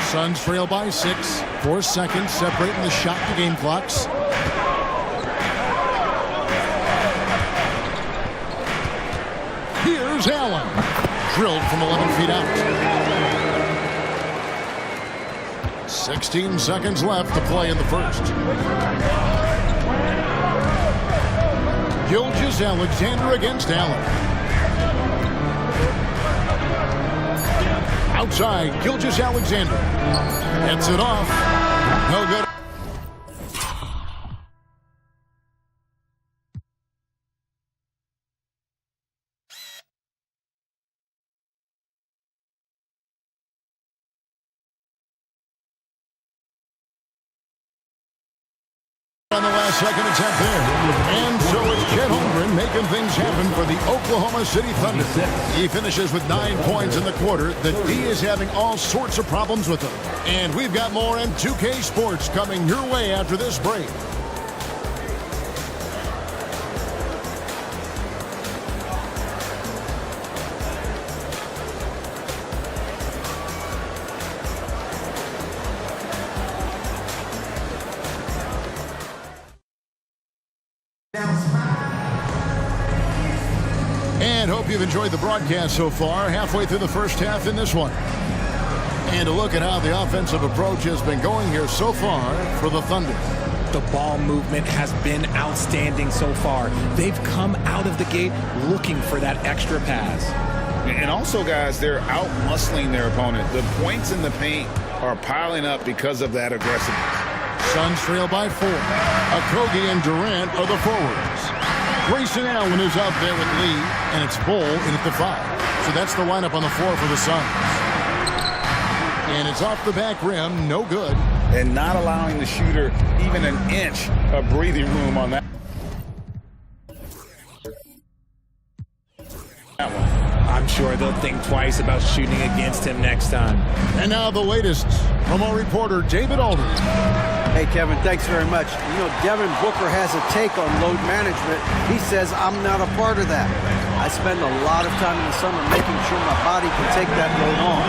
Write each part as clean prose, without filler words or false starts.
Suns trail by 6. 4 seconds separating the shot to game clocks. Here's Allen. Drilled from 11 feet out. 16 seconds left to play in the first. Gilgeous-Alexander against Allen. Outside, Gilgeous-Alexander gets it off. No good. On the last second attempt there. And so it's Chet Holmgren making things happen for the Oklahoma City Thunder. He finishes with 9 points in the quarter. The D is having all sorts of problems with him. And we've got more M2K Sports coming your way after this break. And hope you've enjoyed the broadcast so far. Halfway through the first half in this one. And a look at how the offensive approach has been going here so far for the Thunder. The ball movement has been outstanding so far. They've come out of the gate looking for that extra pass. And also, guys, they're out-muscling their opponent. The points in the paint are piling up because of that aggressiveness. Suns trail by 4. Okogie and Durant are the forwards. Grayson Allen is out there with Lee, and it's Bull in at the 5. So that's the lineup on the floor for the Suns. And it's off the back rim, no good. And not allowing the shooter even an inch of breathing room on that one. I'm sure they'll think twice about shooting against him next time. And now the latest from our reporter, David Aldridge. Hey, Kevin, thanks very much. You know, Devin Booker has a take on load management. He says, I'm not a part of that. I spend a lot of time in the summer making sure my body can take that load on.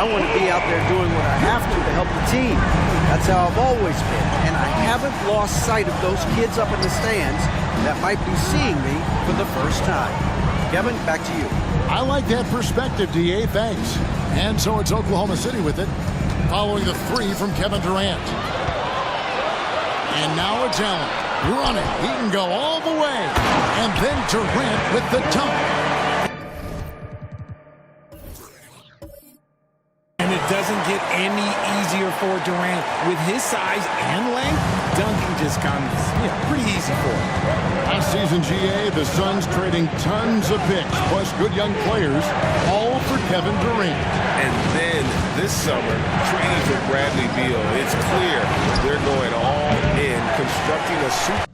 I want to be out there doing what I have to help the team. That's how I've always been. And I haven't lost sight of those kids up in the stands that might be seeing me for the first time. Kevin, back to you. I like that perspective, D.A. Thanks. And so it's Oklahoma City with it, following the 3 from Kevin Durant. And now it's Allen running. He can go all the way. And then Durant with the dunk. And it doesn't get any easier for Durant. With his size and length, dunking just comes pretty easy for him. Last season, GA, the Suns trading tons of picks, plus good young players, all for Kevin Durant. And then this summer, training for Bradley Beal. It's clear they're going all in, constructing a super.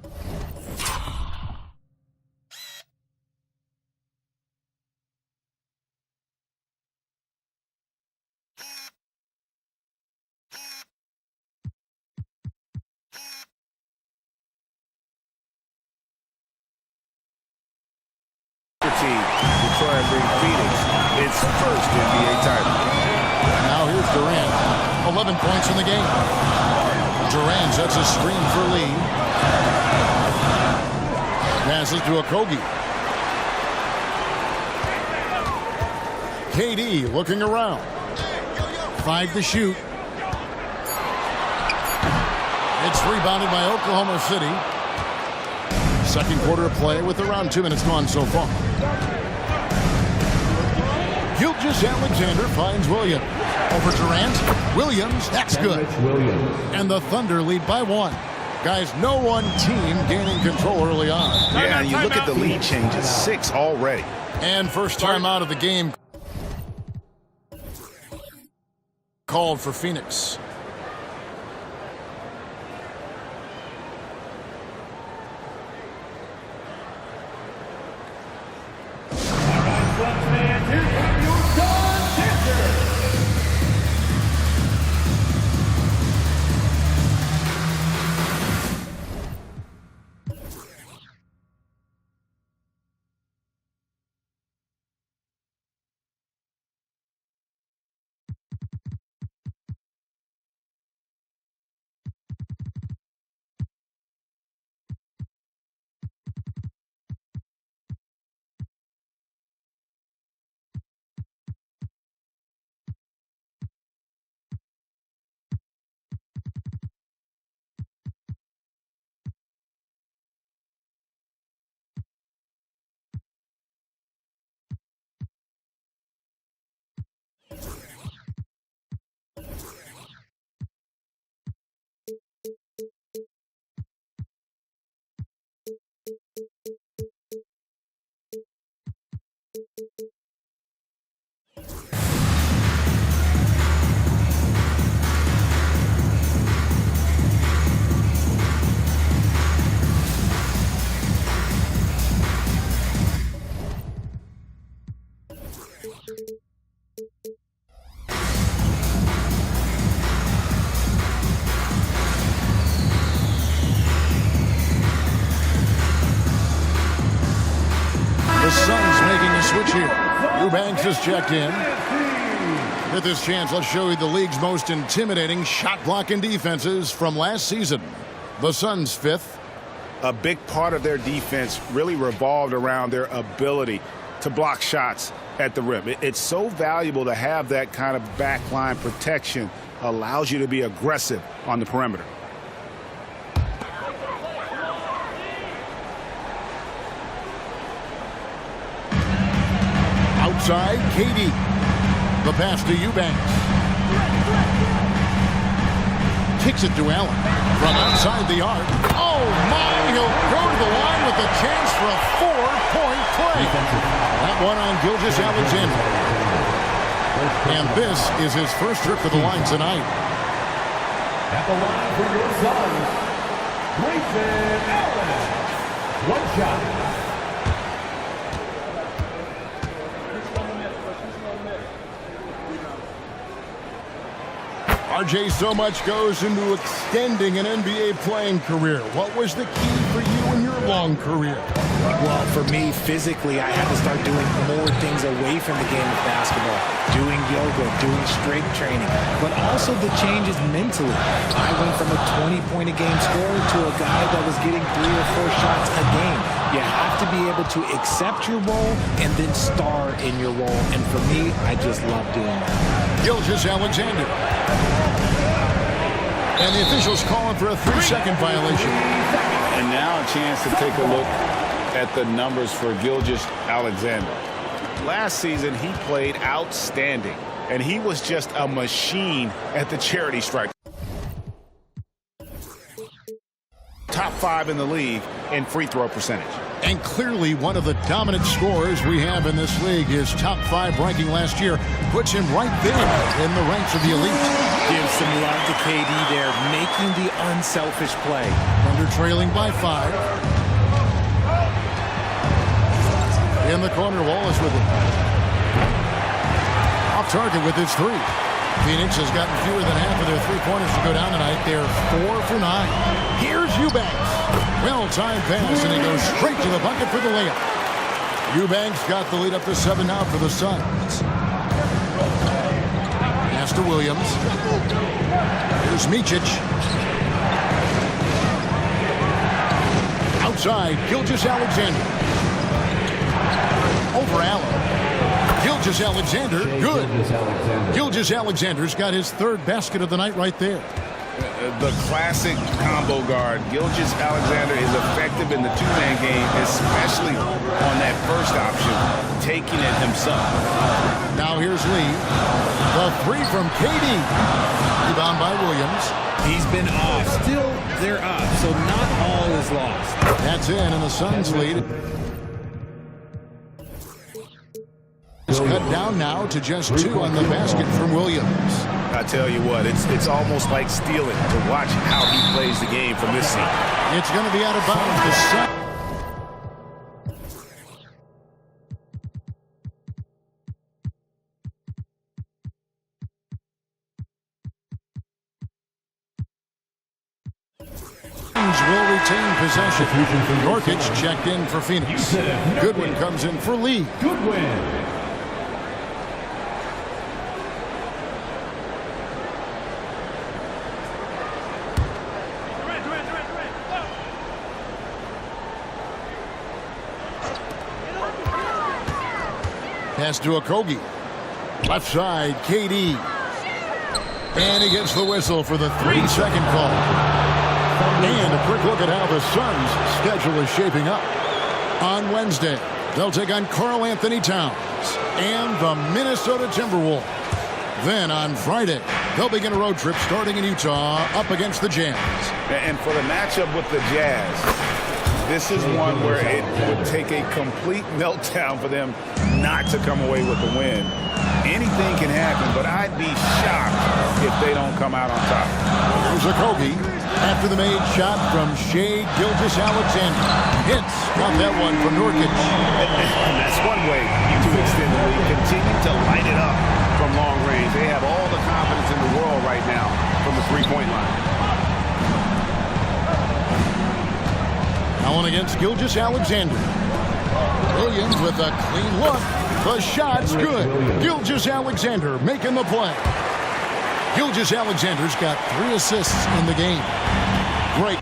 Team to try and bring Phoenix its first NBA title. Now here's Durant. 11 points in the game. Durant sets a screen for Lee. Passes to Okogie. KD looking around. 5 to shoot. It's rebounded by Oklahoma City. Second quarter of play with around 2 minutes gone so far. Gilgeous-Alexander finds Williams. Over Durant. Williams, that's good. And the Thunder lead by 1. Guys, no one team gaining control early on. Yeah, you look at the lead changes. 6 already. And first time out of the game called for Phoenix. Banks has checked in. With this chance, let's show you the league's most intimidating shot blocking defenses from last season. The Suns' fifth. A big part of their defense really revolved around their ability to block shots at the rim. It's so valuable to have that kind of backline protection. Allows you to be aggressive on the perimeter. Outside, KD. The pass to Eubanks. Kicks it to Allen. From outside the arc. Oh, my! He'll go to the line with a chance for a 4-point play. That one on Gilgeous-Alexander. And this is his first trip to the line tonight. At the line for your Suns, Grayson Allen. One shot. RJ, so much goes into extending an NBA playing career. What was the key for you in your long career? Well, for me, physically, I had to start doing more things away from the game of basketball. Doing yoga, doing strength training, but also the changes mentally. I went from a 20-point-a-game scorer to a guy that was getting 3 or 4 shots a game. You have to be able to accept your role and then star in your role. And for me, I just love doing that. Gilgeous-Alexander. And the officials calling for a 3-second violation. And now a chance to take a look at the numbers for Gilgeous-Alexander. Last season, he played outstanding, and he was just a machine at the charity stripe. Top 5 in the league in free throw percentage. And clearly one of the dominant scorers we have in this league. His top 5 ranking last year puts him right there in the ranks of the elite. Give some love to KD there, making the unselfish play. Thunder trailing by 5. In the corner, Wallace with it. Off target with his 3. Phoenix has gotten fewer than half of their 3-pointers to go down tonight. They're 4 for 9. Here's Eubanks. Well-timed pass, and he goes straight to the bucket for the layup. Eubanks got the lead up to 7 now for the Suns. Pass to Williams. Here's Micic. Outside, Gilgeous-Alexander. Over Allen. Gilgeous-Alexander, good. Gilgeous-Alexander's got his 3rd basket of the night right there. The classic combo guard. Gilgeous-Alexander is effective in the 2-man game, especially on that first option, taking it himself. Now here's Lee. The 3 from KD. Rebound by Williams. He's been off. Still, they're up, so not all is lost. That's in, and the Suns lead. It's cut down now to just 2 on the basket from Williams. I tell you what, it's almost like stealing to watch how he plays the game from this seat. It's going to be out of bounds. The Suns. Will retain possession. Nurkic checked in for Phoenix. Goodwin comes in for Lee. Goodwin. Pass to Okogie. Left side, KD. And he gets the whistle for the 3-second call. And a quick look at how the Suns' schedule is shaping up. On Wednesday, they'll take on Karl Anthony Towns and the Minnesota Timberwolves. Then on Friday, they'll begin a road trip starting in Utah up against the Jazz. And for the matchup with the Jazz, this is one where it would take a complete meltdown for them not to come away with the win. Anything can happen, but I'd be shocked if they don't come out on top. Here's Okogie after the made shot from Shai Gilgeous-Alexander. Hits off that one from Nurkic. And that's one way to extend the lead. Continue to light it up from long range. They have all the confidence in the world right now from the 3-point line. Allen against Gilgeous-Alexander. Williams with a clean look. The shot's good. Gilgeous-Alexander making the play. Gilgeous-Alexander's got 3 assists in the game. Great.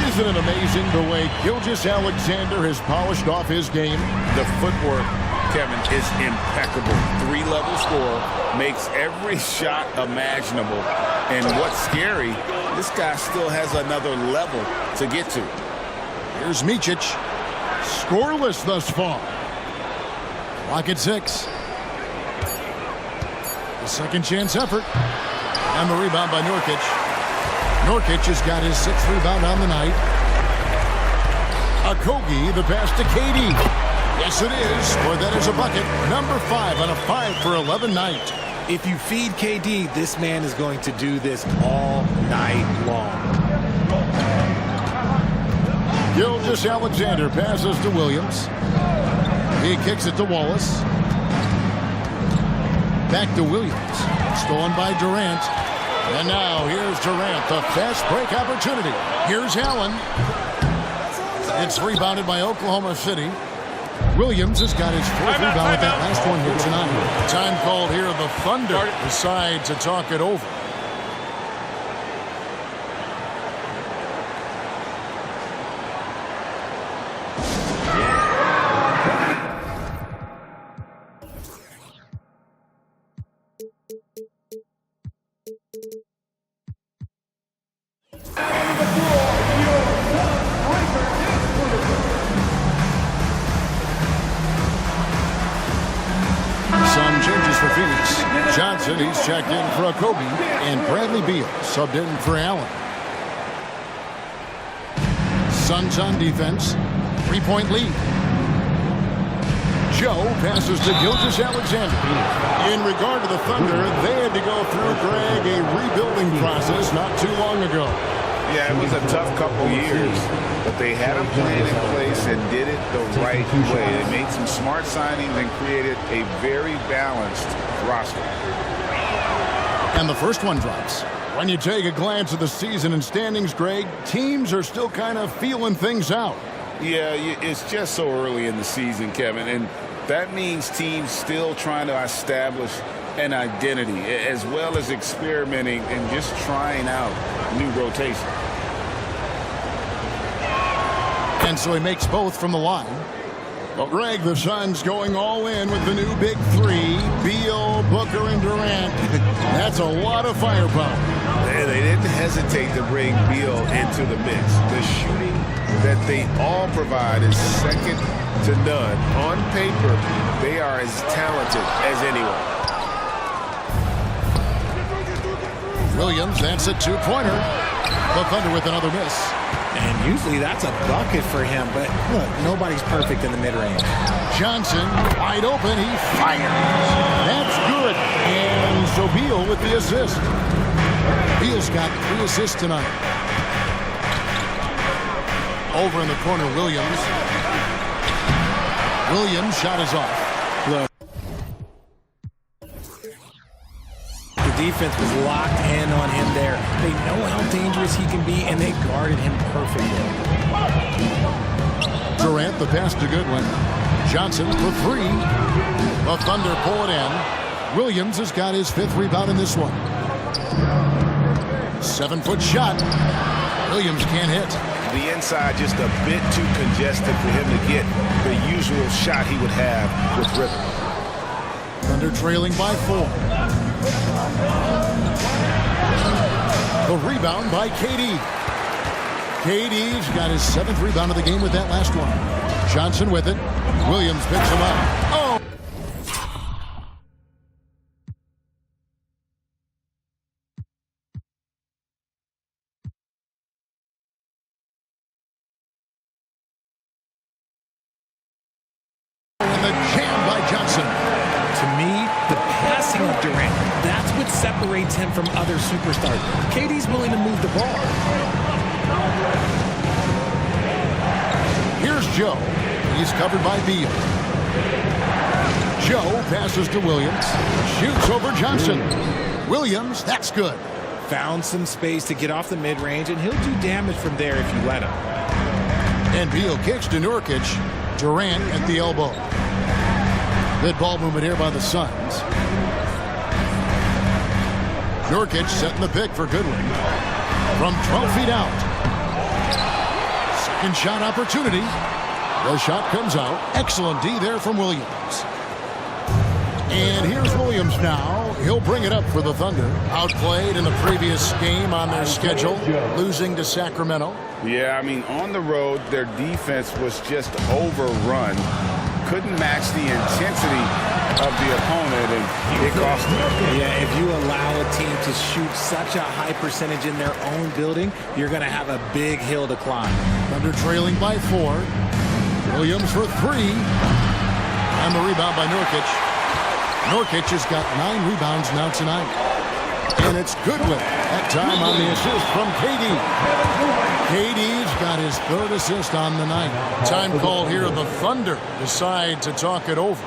Isn't it amazing the way Gilgeous-Alexander has polished off his game? The footwork, Kevin, is impeccable. 3-level score, makes every shot imaginable. And what's scary, this guy still has another level to get to. Here's Micic. Scoreless thus far. Clock at 6. The second chance effort. And the rebound by Nurkic. Nurkic has got his 6th rebound on the night. Okogie, the pass to KD. Yes, it is, for that is a bucket. Number 5 on a 5-for-11 night. If you feed KD, this man is going to do this all night long. Gilgeous-Alexander passes to Williams. He kicks it to Wallace. Back to Williams. Stolen by Durant. And now here's Durant, the fast break opportunity. Here's Allen. It's rebounded by Oklahoma City. Williams has got his 4th rebound with that last one here tonight. Time called here. The Thunder decide to talk it over. For Phoenix. Johnson, he's checked in for Okogie, and Bradley Beal subbed in for Allen. Suns on defense. 3-point lead. Joe passes to Gilgeous-Alexander. In regard to the Thunder, they had to go through, Greg, a rebuilding process not too long ago. Yeah, it was a tough couple years, but they had a plan in place and did it the right way. They made some smart signings and created a very balanced roster. And the first one drops. When you take a glance at the season and standings, Greg, teams are still kind of feeling things out. Yeah, it's just so early in the season, Kevin, and that means teams still trying to establish an identity, as well as experimenting and just trying out new rotation. And so he makes both from the line. Well, Greg, the Suns going all in with the new big 3. Beal, Booker, and Durant. That's a lot of firepower. They didn't hesitate to bring Beal into the mix. The shooting that they all provide is second to none. On paper, they are as talented as anyone. Williams, that's a 2-pointer. The Thunder with another miss. And usually that's a bucket for him, but look, nobody's perfect in the mid-range. Johnson, wide open, he fires. That's good. And so Beal with the assist. Beal's got 3 assists tonight. Over in the corner, Williams. Williams' shot is off. Look. Defense was locked in on him there. They know how dangerous he can be, and they guarded him perfectly. Durant, the pass to Goodwin. Johnson for 3. The Thunder pull it in. Williams has got his 5th rebound in this one. 7-foot shot. Williams can't hit. The inside just a bit too congested for him to get the usual shot he would have with rhythm. Thunder trailing by 4. The rebound by KD. KD's got his 7th rebound of the game with that last one. Johnson with it. Williams picks him up. Oh! And the jam by Johnson. To me, the passing of Durant, that's what separates him from other superstars. KD's willing to move the ball. Here's Joe. He's covered by Beal. Joe passes to Williams. Shoots over Johnson. Williams, that's good. Found some space to get off the mid-range, and he'll do damage from there if you let him. And Beal kicks to Nurkic. Durant at the elbow. Good ball movement here by the Suns. Nurkic setting the pick for Goodwin. From 12 feet out. Second shot opportunity. The shot comes out. Excellent D there from Williams. And here's Williams now. He'll bring it up for the Thunder. Outplayed in the previous game on their schedule, losing to Sacramento. Yeah, I mean, on the road, their defense was just overrun. Couldn't match the intensity of the opponent, and it cost them. Yeah, if you allow a team to shoot such a high percentage in their own building, you're going to have a big hill to climb. Thunder trailing by 4. Williams for 3. And the rebound by Nurkic. Nurkic has got 9 rebounds now tonight. And it's Goodwin. That time on the assist from KD. KD's got his 3rd assist on the night. Time called here. The Thunder decide to talk it over.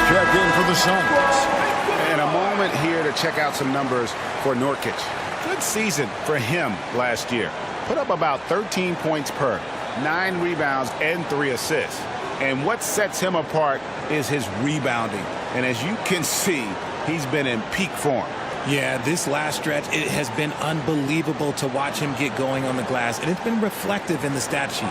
Check in for the Suns. And a moment here to check out some numbers for Nurkic. Good season for him last year. Put up about 13 points per, 9 rebounds, and 3 assists. And what sets him apart is his rebounding. And as you can see, he's been in peak form. Yeah, this last stretch, it has been unbelievable to watch him get going on the glass, and it's been reflective in the stat sheet.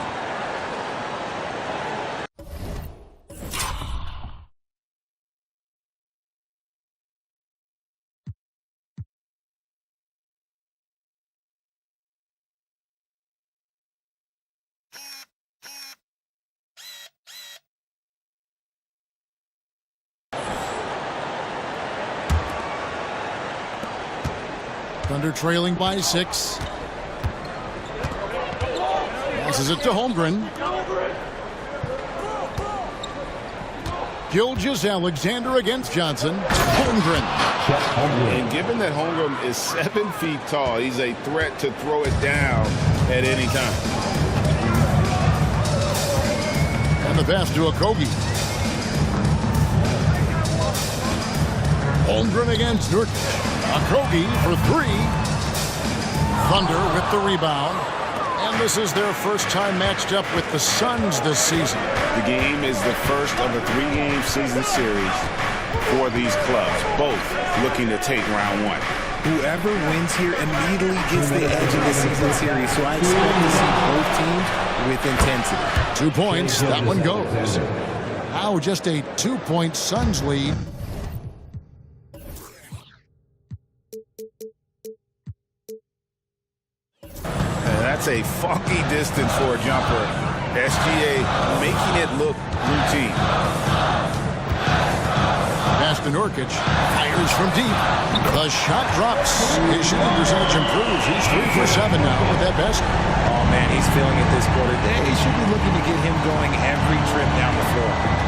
Thunder trailing by 6. Passes it to Holmgren. Gilgeous-Alexander against Johnson. Holmgren. And given that Holmgren is 7 feet tall, he's a threat to throw it down at any time. And the pass to Okogie. Holmgren against Nurkic. Okogie for 3. Thunder with the rebound. And this is their first time matched up with the Suns this season. The game is the first of a 3-game season series for these clubs, both looking to take round 1. Whoever wins here immediately gets the edge of the season series, so I expect to see both teams with intensity. 2 points, that one goes. Now just a 2-point Suns lead. That's a funky distance for a jumper. SGA making it look routine. Pass to Nurkic. Fires from deep. The shot drops. His shooting percentage improves. He's 3 for 7 now with that basket. Oh, man, he's feeling it this quarter. They should be looking to get him going every trip down the floor.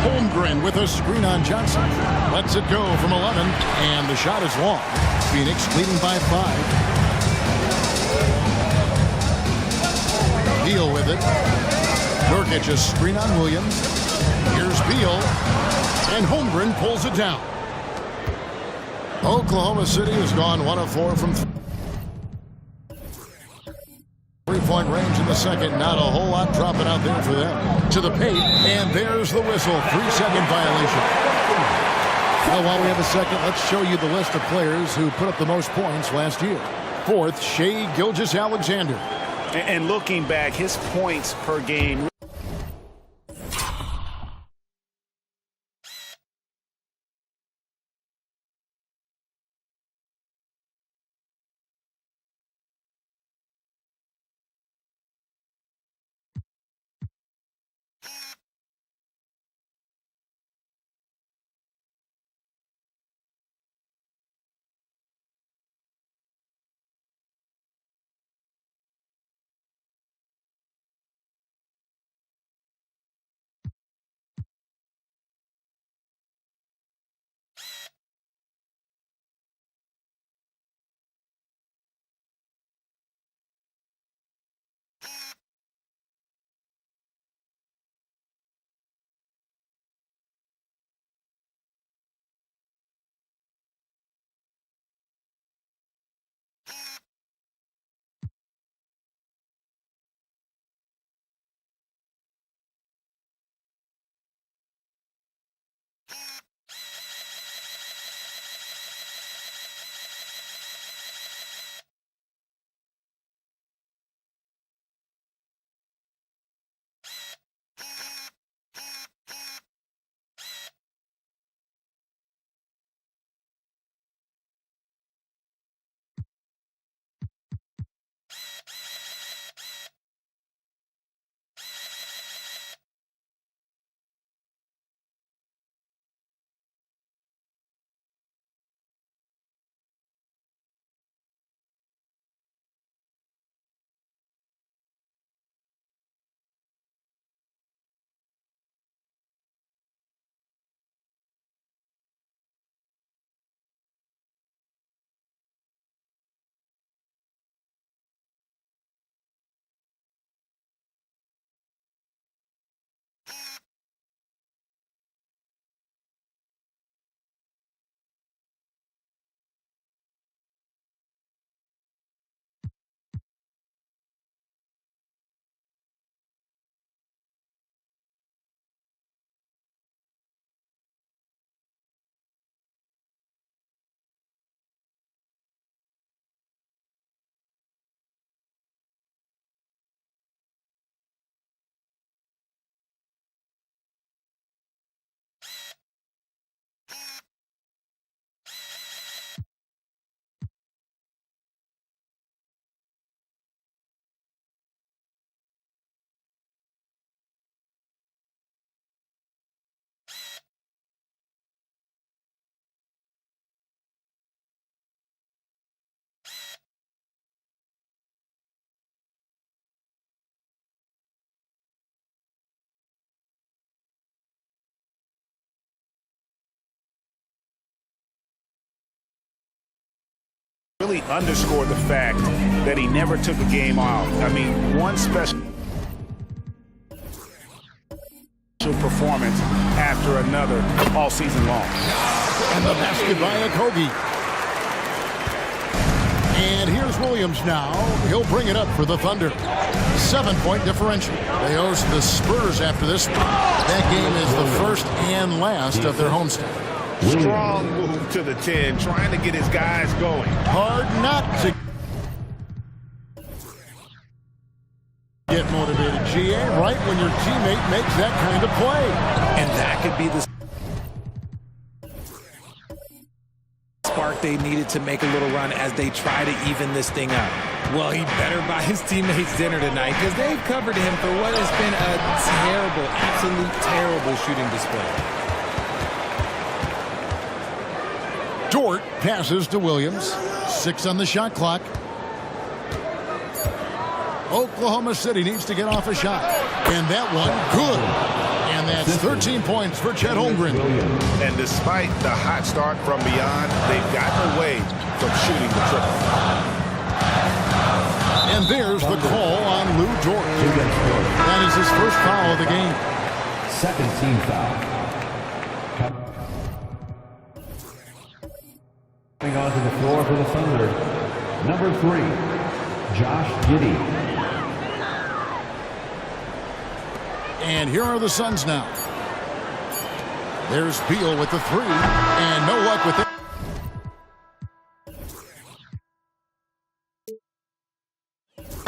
Holmgren with a screen on Johnson. Lets it go from 11, and the shot is long. Phoenix leading by 5. Beal with it. Nurkic a screen on Williams. Here's Beal, and Holmgren pulls it down. Oklahoma City has gone 1 of 4 from 3-point range in the second. Not a whole lot dropping out there for them. To the paint, and there's the whistle. 3-second violation. Now, while we have a second, let's show you the list of players who put up the most points last year. 4th, Shai Gilgeous-Alexander. And looking back, his points per game. Really underscore the fact that he never took a game off. I mean, one special special performance after another all season long. And the basket by Okogie. And here's Williams now. He'll bring it up for the Thunder. 7-point differential. They host the Spurs after this one. That game is the first and last of their homestand. Strong move to the 10, trying to get his guys going. Hard not to get motivated, GA, right when your teammate makes that kind of play. And that could be the spark they needed to make a little run as they try to even this thing up. Well, he better buy his teammates dinner tonight because they've covered him for what has been a terrible, absolute terrible shooting display. Dort passes to Williams. 6 on the shot clock. Oklahoma City needs to get off a shot. And that one, good. And that's 13 points for Chet Holmgren. And despite the hot start from beyond, they've gotten away from shooting the triple. And there's the call on Lou Dort. That is his first foul of the game. Second team foul. Coming onto the floor for the Thunder, number 3, Josh Giddey. And here are the Suns now. There's Beal with the 3, and no luck with it.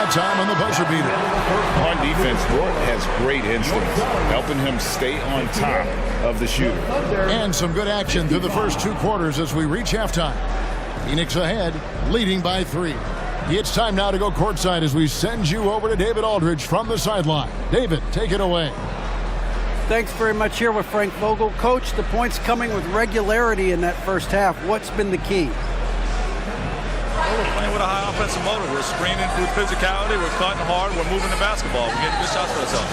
Time on the buzzer beater. On defense, Dort has great instincts, helping him stay on top of the shooter. And some good action through the first 2 quarters as we reach halftime. Phoenix ahead, leading by 3. It's time now to go courtside as we send you over to David Aldridge from the sideline. David, take it away. Thanks very much. Here with Frank Vogel. Coach, the points coming with regularity in that first half. What's been the key? We're playing with a high offensive motor. We're screening through physicality. We're cutting hard. We're moving the basketball. We're getting good shots for ourselves.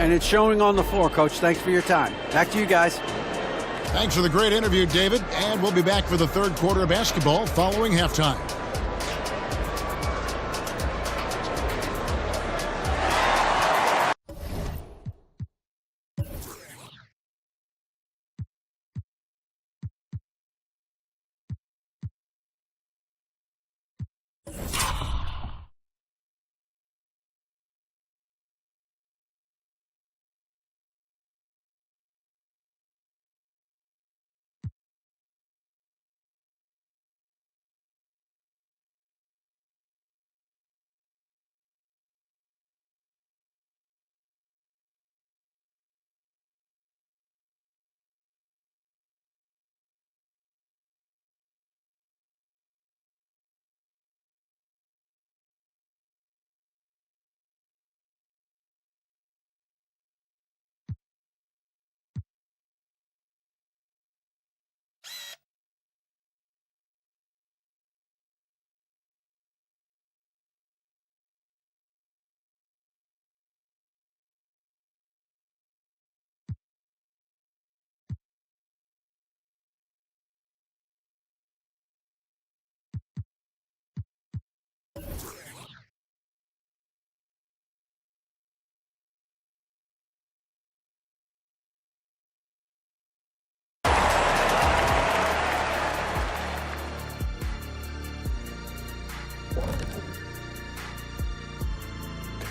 And it's showing on the floor, Coach. Thanks for your time. Back to you guys. Thanks for the great interview, David. And we'll be back for the third quarter of basketball following halftime.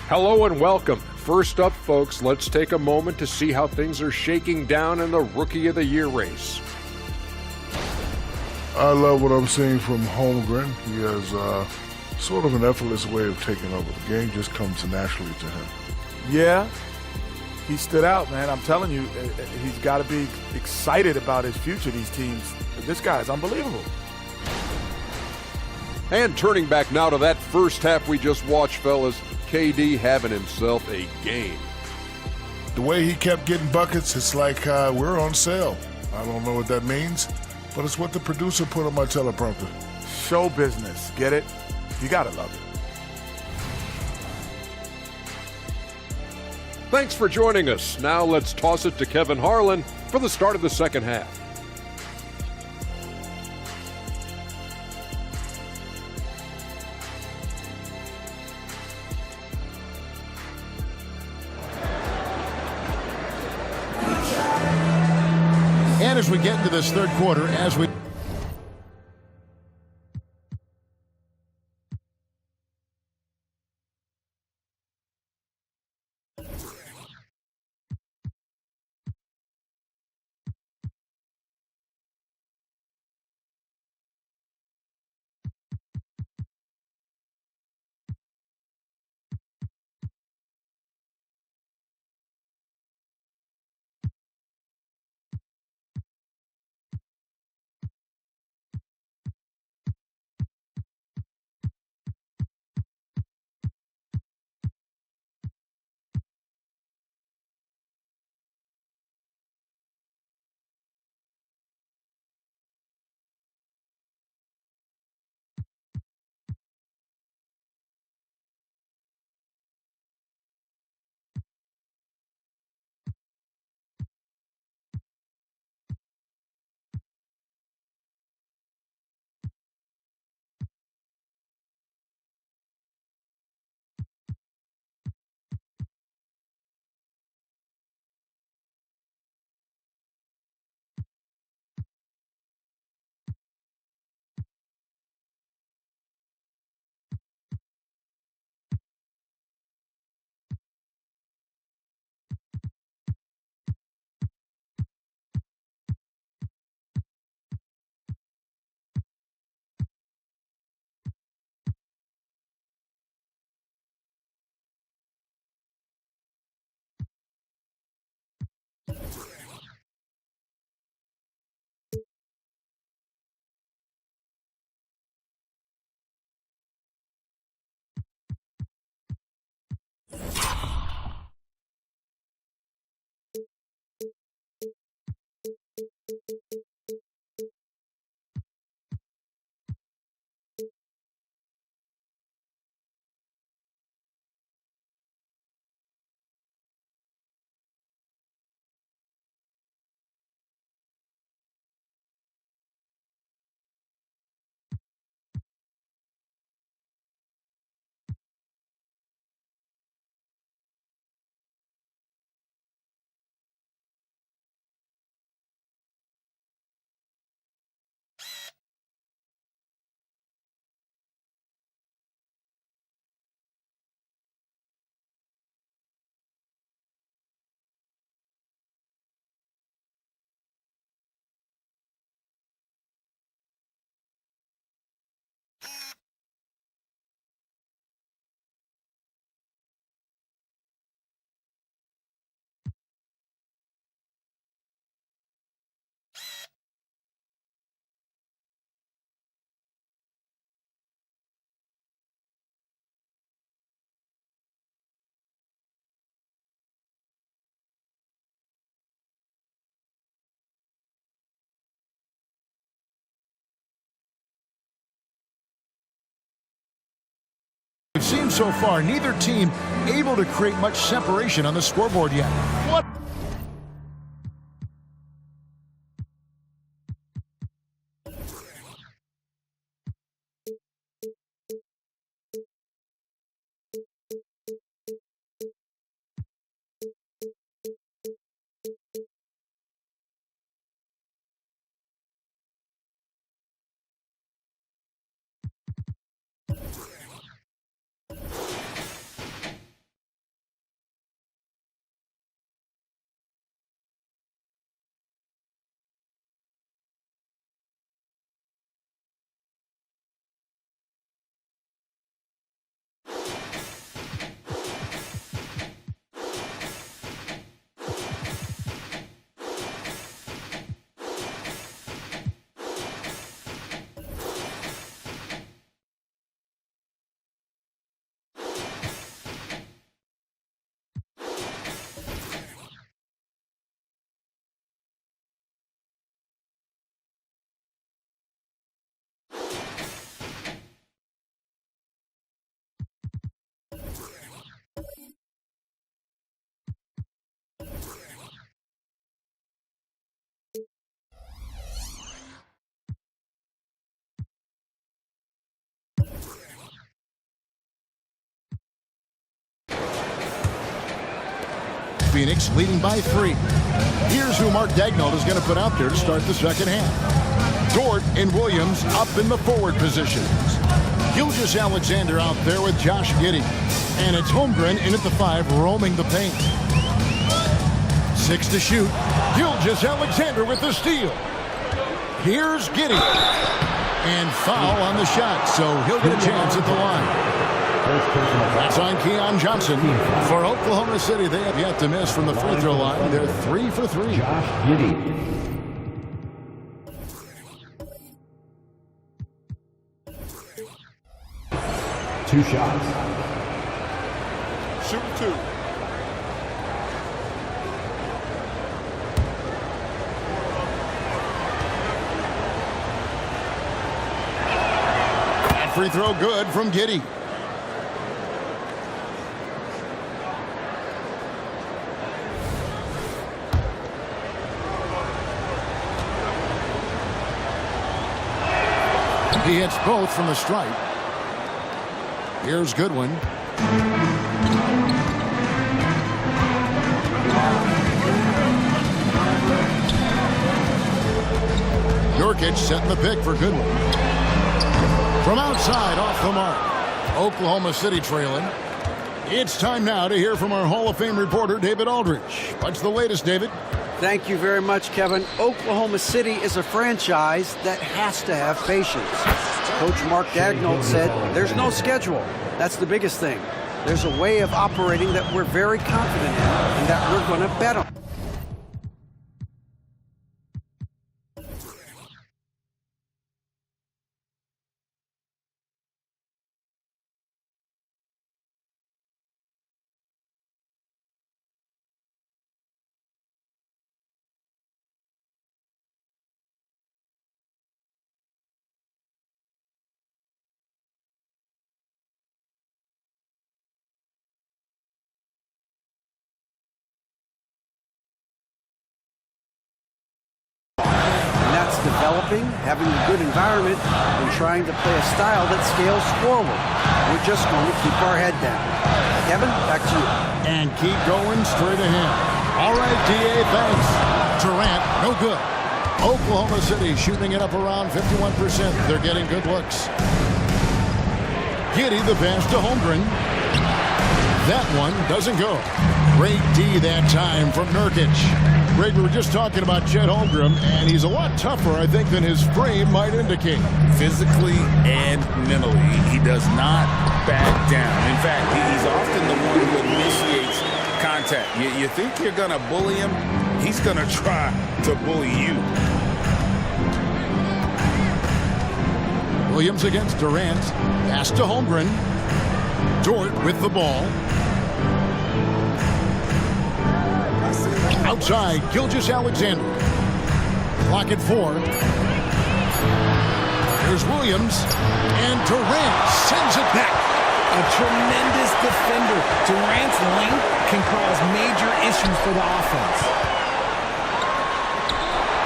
Hello and welcome. First up, folks, let's take a moment to see how things are shaking down in the Rookie of the Year race. I love what I'm seeing from Holmgren. He has sort of an effortless way of taking over. The game just comes naturally to him. Yeah, he stood out, man. I'm telling you, he's got to be excited about his future, these teams. This guy is unbelievable. And turning back now to that first half we just watched, fellas, KD having himself a game. The way he kept getting buckets, it's like we're on sale. I don't know what that means, but it's what the producer put on my teleprompter. Show business, get it? You got to love it. Thanks for joining us. Now let's toss it to Kevin Harlan for the start of the second half. as we get into this third quarter, as we we've seen so far, neither team able to create much separation on the scoreboard yet. What Phoenix leading by 3. Here's who Mark Daigneault is going to put out there to start the second half. Dort and Williams up in the forward positions. Gilgeous-Alexander out there with Josh Giddey. And it's Holmgren in at the 5, roaming the paint. 6 to shoot. Gilgeous-Alexander with the steal. Here's Giddey. And foul on the shot, so he'll get a chance at the line. That's on Keon Johnson. For Oklahoma City, they have yet to miss from the free throw line. They're 3 for 3. Josh Giddey. Two shots. Shoot 2. That free throw good from Giddey. He hits both from the stripe. Here's Goodwin. Nurkic setting the pick for Goodwin. From outside, off the mark. Oklahoma City trailing. It's time now to hear from our Hall of Fame reporter, David Aldridge. What's the latest, David? Thank you very much, Kevin. Oklahoma City is a franchise that has to have patience. Coach Mark Daigneault said there's no schedule. That's the biggest thing. There's a way of operating that we're very confident in and that we're going to bet on. Developing, having a good environment, and trying to play a style that scales forward. We're just going to keep our head down. Kevin, back to you. And keep going straight ahead. All right, D.A., thanks. Durant, no good. Oklahoma City shooting it up around 51%. They're getting good looks. Giddey the pass to Holmgren. That one doesn't go. Great D that time from Nurkic. Greg, we were just talking about Chet Holmgren, and he's a lot tougher, I think, than his frame might indicate. Physically and mentally, he does not back down. In fact, he's often the one who initiates contact. You think you're going to bully him, he's going to try to bully you. Williams against Durant. Pass to Holmgren. Dort with the ball. Outside, Gilgeous-Alexander. Clock at 4. Here's Williams. And Durant sends it back. A tremendous defender. Durant's length can cause major issues for the offense.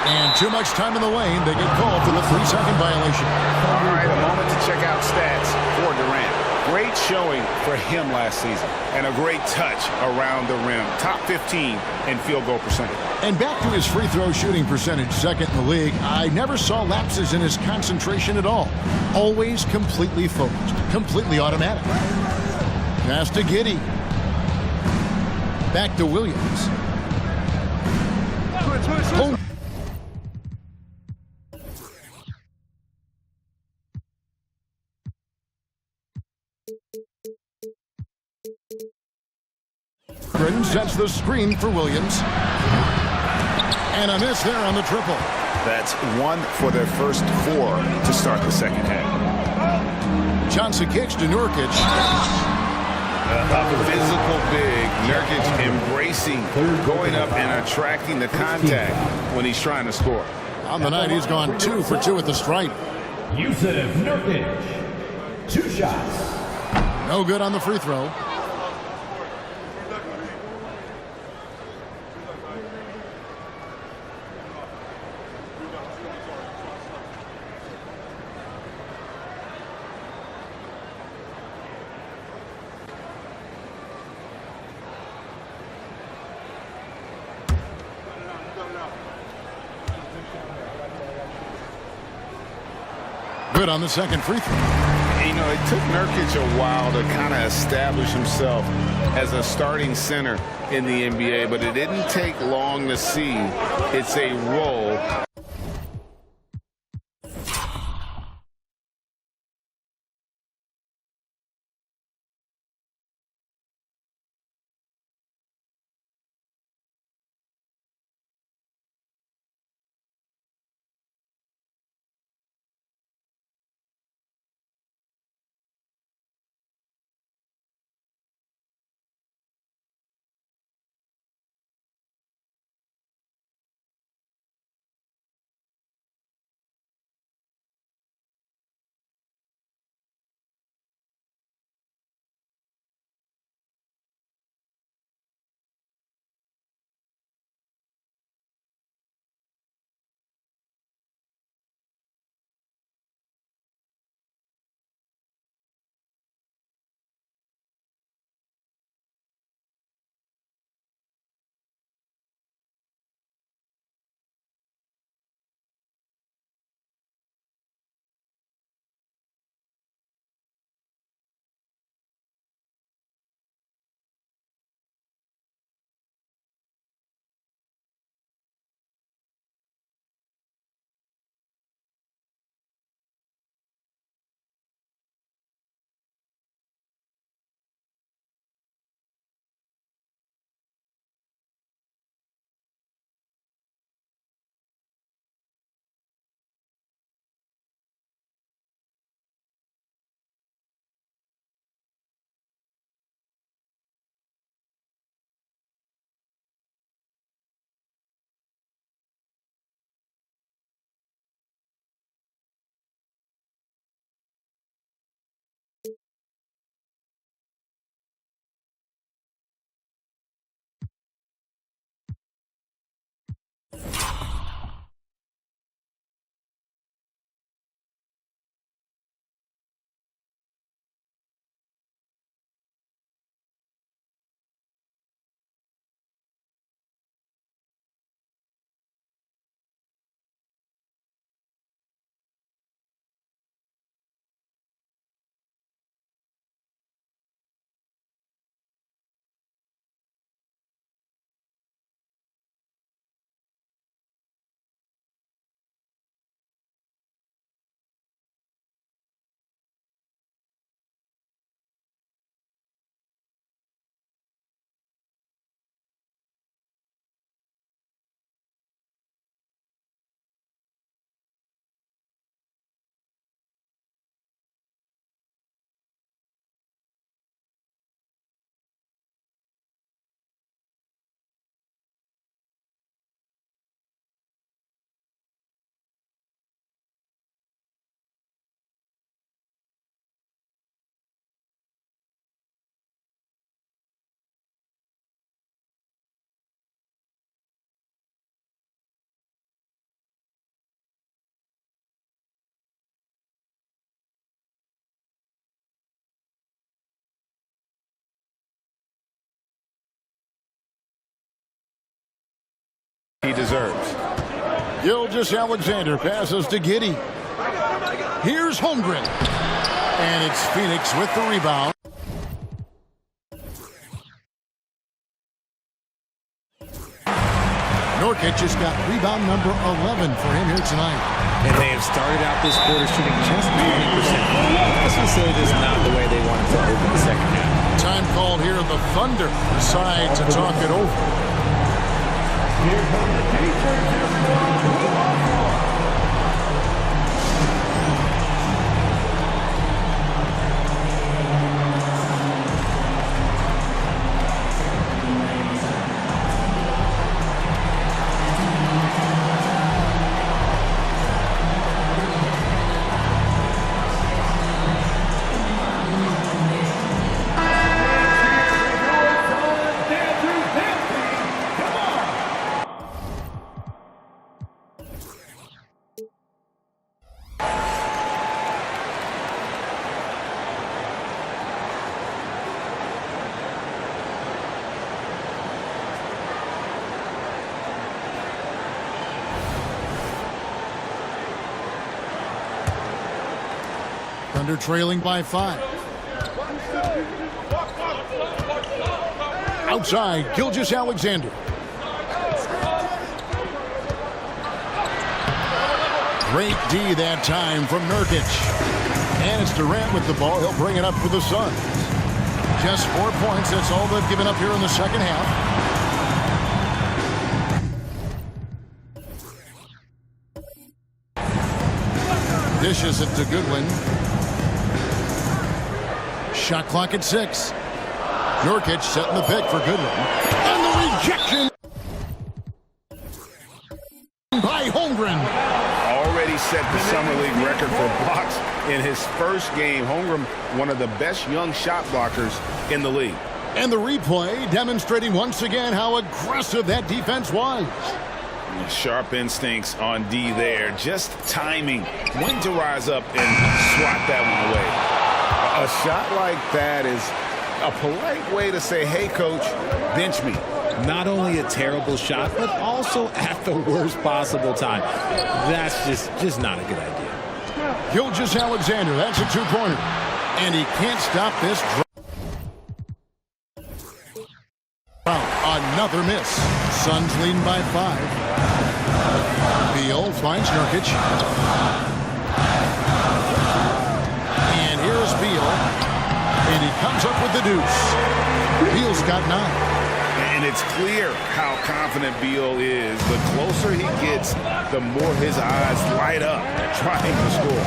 And too much time in the lane. They get called for the 3-second violation. All right, a moment to check out stats for Durant. Great showing for him last season, and a great touch around the rim. Top 15 in field goal percentage. And back to his free throw shooting percentage, second in the league. I never saw lapses in his concentration at all. Always completely focused, completely automatic. Pass to Giddey. Back to Williams. Sets the screen for Williams. And a miss there on the triple. That's 1 for their first 4 to start the second half. Johnson kicks to Nurkic. A physical big. Nurkic embracing, going up and attracting the contact when he's trying to score. On the night, he's gone 2 for 2 at the stripe. Jusuf Nurkic. 2 shots. No good on the free throw. Good on the second free throw. You know, it took Nurkic a while to kind of establish himself as a starting center in the NBA, but it didn't take long to see it's a role. He deserves. Gilgeous-Alexander passes to Giddey. Here's Holmgren. And it's Phoenix with the rebound. Nurkic has got rebound number 11 for him here tonight. And they have started out this quarter shooting just 20%. This facility is not the way they wanted to open the second half. Time called here. The Thunder decide to talk it over. Here comes the teacher. Thunder trailing by 5. Outside, Gilgeous-Alexander. Great D that time from Nurkic. And it's Durant with the ball. He'll bring it up for the Suns. Just 4 points. That's all they've given up here in the second half. Dishes it to Goodwin. Shot clock at 6. Nurkic setting the pick for Goodwin. And the rejection by Holmgren. Already set the Summer League record for blocks in his first game. Holmgren, one of the best young shot blockers in the league. And the replay demonstrating once again how aggressive that defense was. Sharp instincts on D there. Just timing when to rise up and swat that one away. A shot like that is a polite way to say, hey, coach, bench me. Not only a terrible shot, but also at the worst possible time. That's just not a good idea. Gilgeous-Alexander, that's a two-pointer. And he can't stop this draw. Another miss. Suns leading by 5. Beal finds Nurkic. And here's Beal. And he comes up with the deuce. Beal's got 9. And it's clear how confident Beal is. The closer he gets, the more his eyes light up trying to score.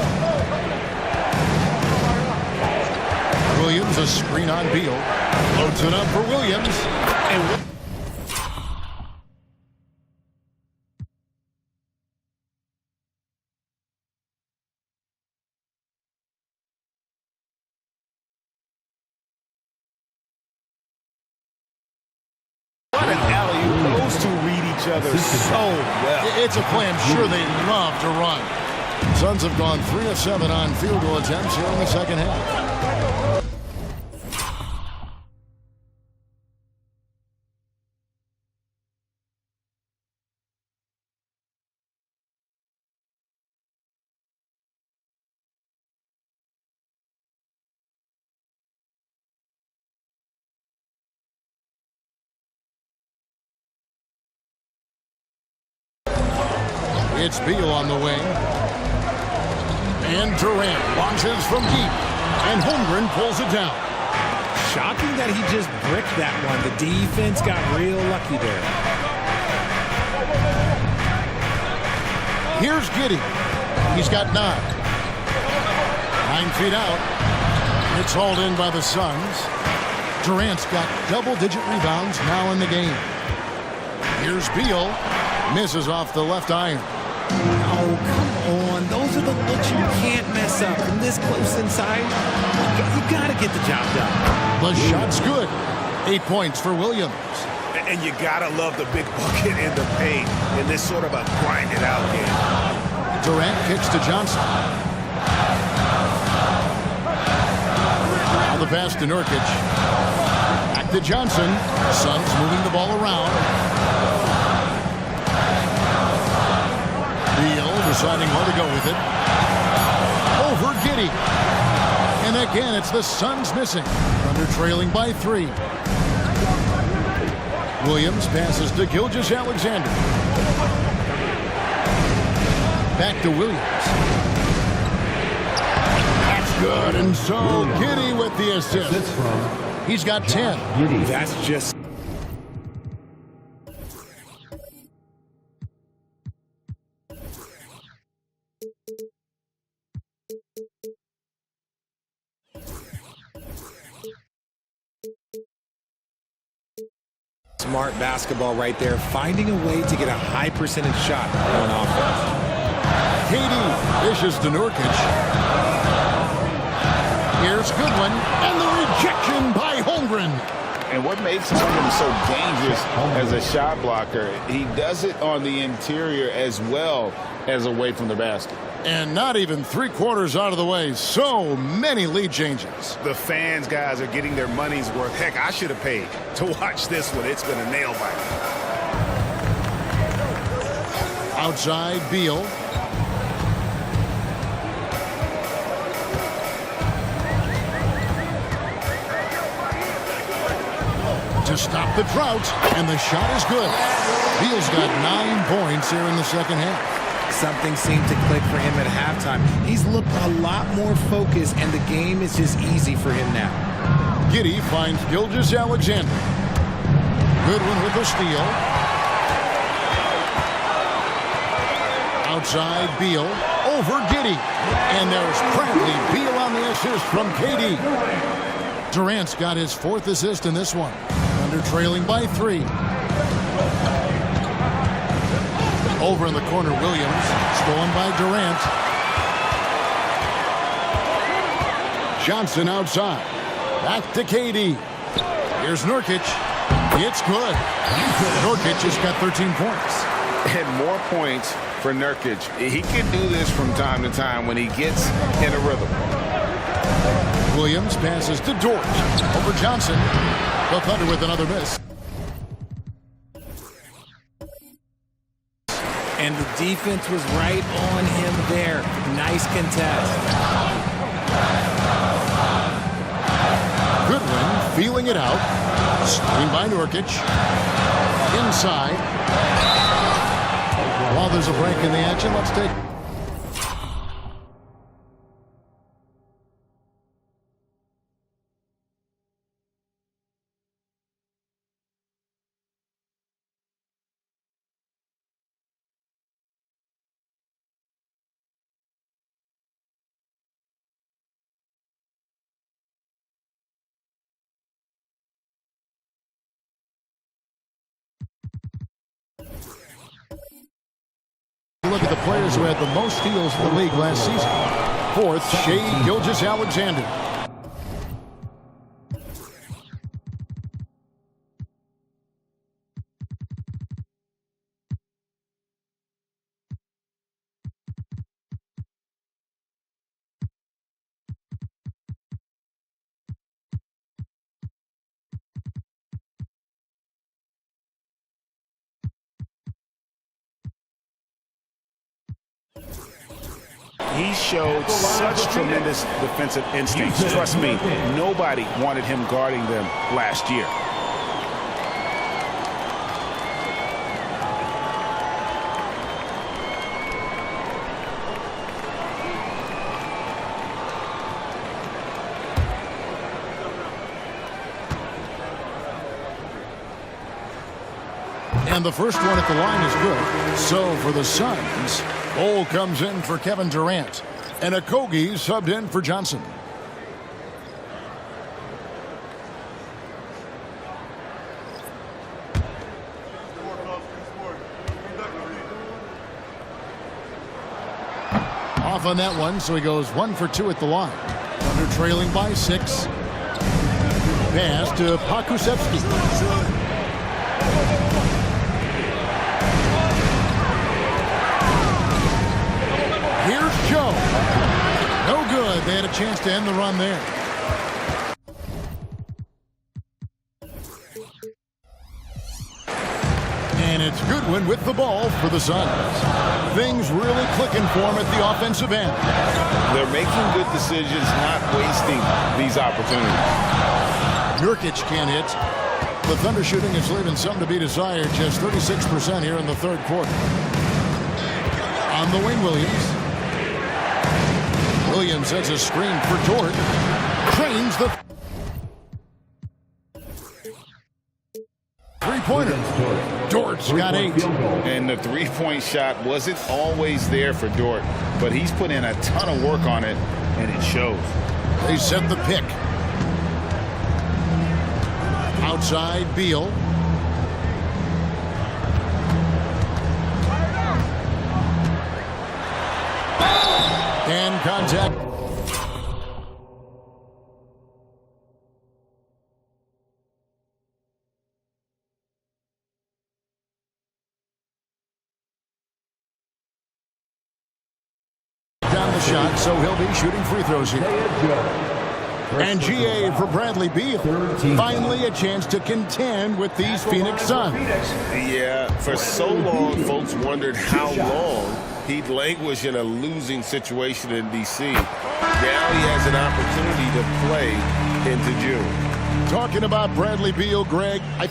Williams, a screen on Beal. Loads it up for Williams. And other so well. It's a play I'm sure they love to run. Suns have gone 3 of 7 on field goal attempts here in the second half. It's Beal on the wing. And Durant launches from deep. And Holmgren pulls it down. Shocking that he just bricked that one. The defense got real lucky there. Here's Giddey. He's got 9. 9 feet out. It's hauled in by the Suns. Durant's got double-digit rebounds now in the game. Here's Beal. Misses off the left iron. Oh, come on. Those are the looks you can't mess up. From this close inside, you got to get the job done. The shot's good. 8 points for Williams. And you got to love the big bucket in the paint in this sort of a grind-it-out game. Durant kicks to Johnson. Now the pass to Nurkic. Back to Johnson. Suns moving the ball around. Beal deciding where to go with it. Over Giddey. And again, it's the Suns missing. Thunder trailing by 3. Williams passes to Gilgeous-Alexander. Back to Williams. That's good. And so Giddey with the assist. He's got 10. That's just... smart basketball right there, finding a way to get a high percentage shot on offense. KD dishes to Nurkic. Here's Goodwin, and the rejection by Holmgren. And what makes Holmgren so dangerous as a shot blocker, he does it on the interior as well as away from the basket. And not even 3/4 out of the way. So many lead changes. The fans, guys, are getting their money's worth. Heck, I should have paid to watch this one. It's been a nail biter. Outside, Beal. to stop the drought, and the shot is good. Beal's got 9 points here in the second half. Something seemed to click for him at halftime. He's looked a lot more focused, and the game is just easy for him now. Giddey finds Gilgeous-Alexander. Goodwin with the steal. Outside Beal. Over Giddey. And there's Bradley Beal on the assist from KD. Durant's got his 4th assist in this one. Thunder trailing by 3. Over in the corner, Williams. Stolen by Durant. Johnson outside. Back to KD. Here's Nurkic. It's good. Nurkic has got 13 points. And more points for Nurkic. He can do this from time to time when he gets in a rhythm. Williams passes to Dort. Over Johnson. The Thunder with another miss. And the defense was right on him there. Nice contest. Goodwin feeling it out. Screen by Nurkic. Inside. While there's a break in the action, let's take... Look at the players who had the most steals in the league last season. 4th, Shai Gilgeous-Alexander. He showed such tremendous defensive instincts. Trust me, nobody wanted him guarding them last year. And the first one at the line is good. So for the Suns, Bol comes in for Kevin Durant. And Okogie subbed in for Johnson. Off on that one, so he goes 1 for 2 at the line. Thunder trailing by 6. Pass to Pokusevski. Here's Joe. No good. They had a chance to end the run there. And it's Goodwin with the ball for the Suns. Things really clicking for him at the offensive end. They're making good decisions, not wasting these opportunities. Nurkic can't hit. The Thunder shooting is leaving some to be desired. Just 36% here in the third quarter. On the wing, Williams. Williams sets a screen for Dort. Trains the three-pointer. Dort's got 8. And the three-point shot wasn't always there for Dort, but he's put in a ton of work on it, and it shows. They set the pick. Outside, Beal. And contact. Down the shot, so he'll be shooting free throws here. And GA for Bradley Beal. Finally a chance to contend with these Phoenix Suns. Yeah, for so long, folks wondered how long he'd languish in a losing situation in D.C. Now he has an opportunity to play into June. Talking about Bradley Beal, Greg, I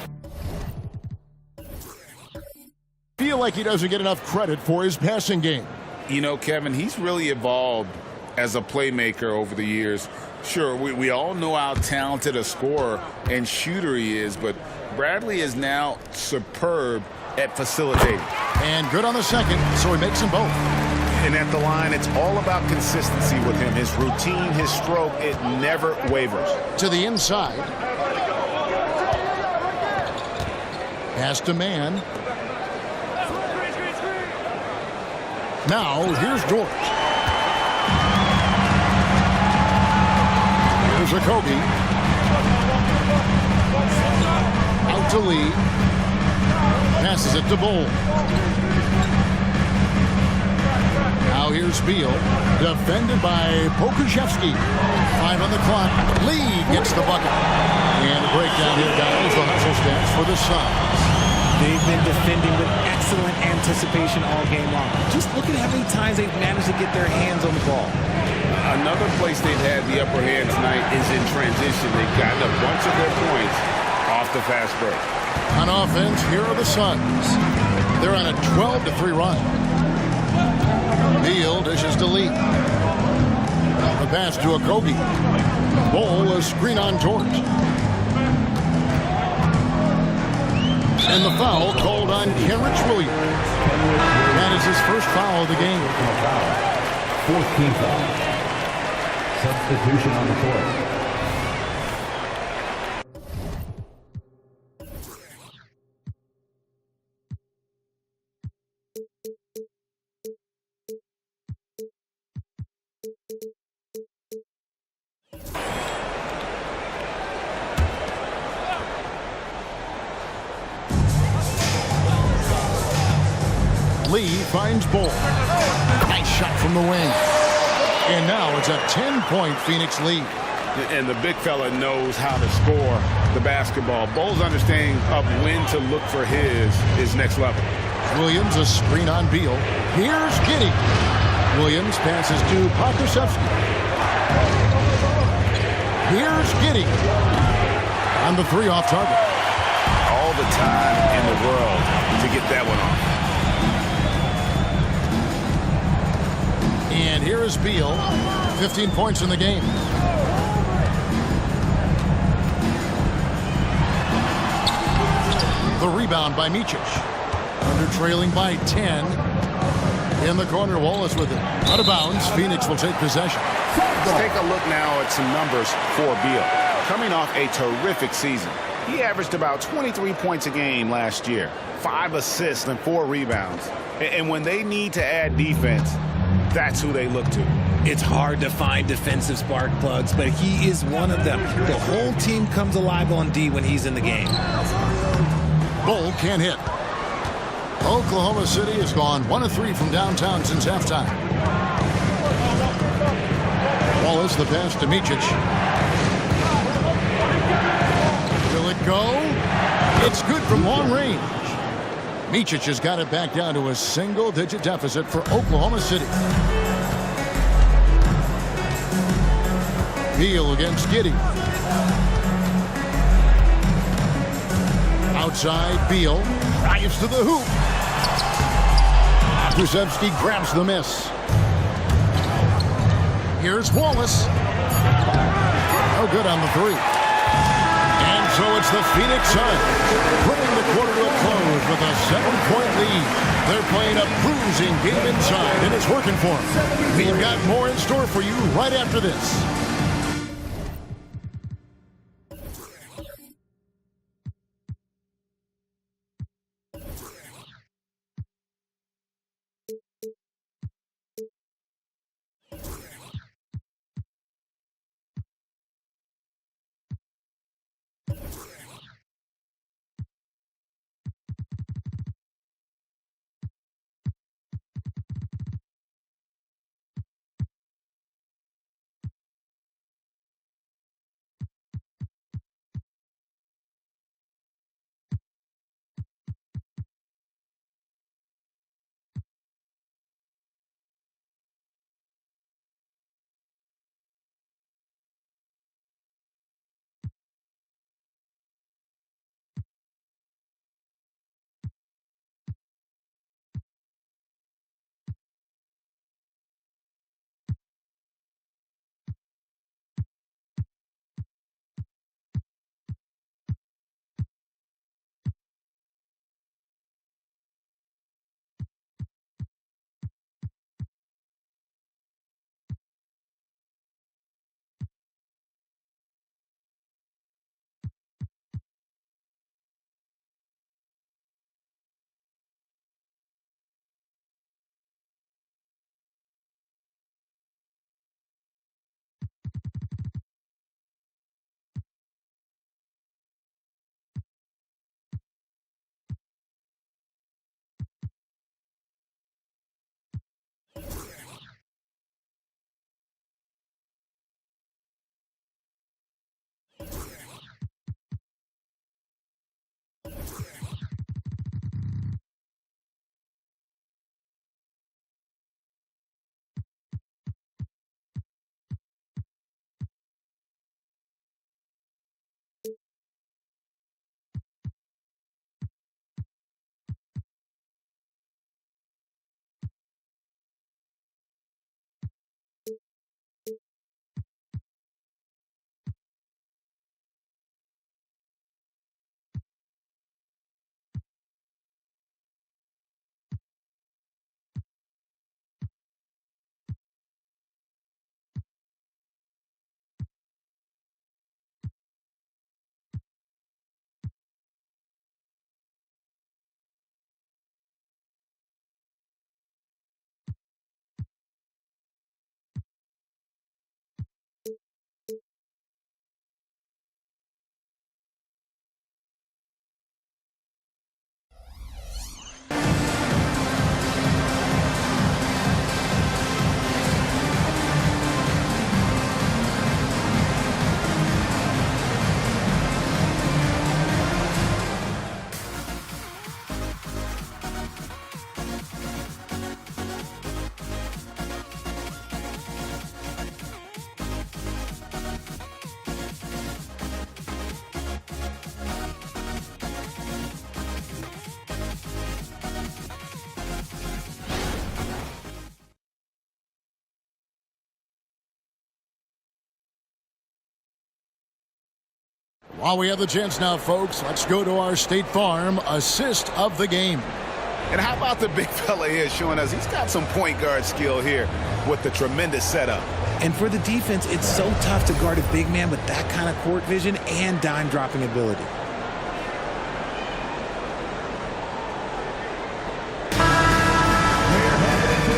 feel like he doesn't get enough credit for his passing game. You know, Kevin, he's really evolved as a playmaker over the years. Sure, we all know how talented a scorer and shooter he is, but Bradley is now superb at facilitating. And good on the second, so he makes them both. And at the line, it's all about consistency with him. His routine, his stroke, it never wavers. To the inside. Pass to man. Now, here's Dort. Here's Okogie. Out to Lee. Passes it to Bol. Now here's Beal. Defended by Pokusevski. 5 on the clock. Lee gets the bucket. And a breakdown here, guys. The hustle stats for the Suns. They've been defending with excellent anticipation all game long. Just look at how many times they've managed to get their hands on the ball. Another place they've had the upper hand tonight is in transition. They've gotten a bunch of their points off the fast break. On offense, here are the Suns. They're on a 12-3 run. Beal dishes to Lee. The pass to Okogie. Bol, a screen on Dort. And the foul called on Kenrich Williams. That is his first foul of the game. 4th team foul. Substitution on the court. Lee finds Bol. Nice shot from the wing. And now it's a 10-point Phoenix lead. And the big fella knows how to score the basketball. Bol's understanding of when to look for his next level. Williams, a screen on Beal. Here's Giddey. Williams passes to Pokusevski. Here's Giddey. On the 3 off target. All the time in the world to get that one off. And here is Beal. 15 points in the game. The rebound by Micic. Under trailing by 10. In the corner, Wallace with it. Out of bounds, Phoenix will take possession. Let's take a look now at some numbers for Beal. Coming off a terrific season. He averaged about 23 points a game last year. 5 assists and 4 rebounds. And when they need to add defense, that's who they look to. It's hard to find defensive spark plugs, but he is one of them. The whole team comes alive on D when he's in the game. Bol can't hit. Oklahoma City has gone 1 of 3 from downtown since halftime. Wallace, the pass to Micic. Will it go? It's good from long range. Micic has got it back down to a single-digit deficit for Oklahoma City. Beal against Giddey. Outside, Beal drives to the hoop. Pokusevski grabs the miss. Here's Wallace. No good on the 3. And so it's the Phoenix Suns bringing the quarter to a close with a 7-point lead. They're playing a bruising game inside, and it's working for them. We've got more in store for you right after this. While we have the chance now, folks, let's go to our State Farm assist of the game. And how about the big fella here showing us he's got some point guard skill here with the tremendous setup. And for the defense, it's so tough to guard a big man with that kind of court vision and dime dropping ability.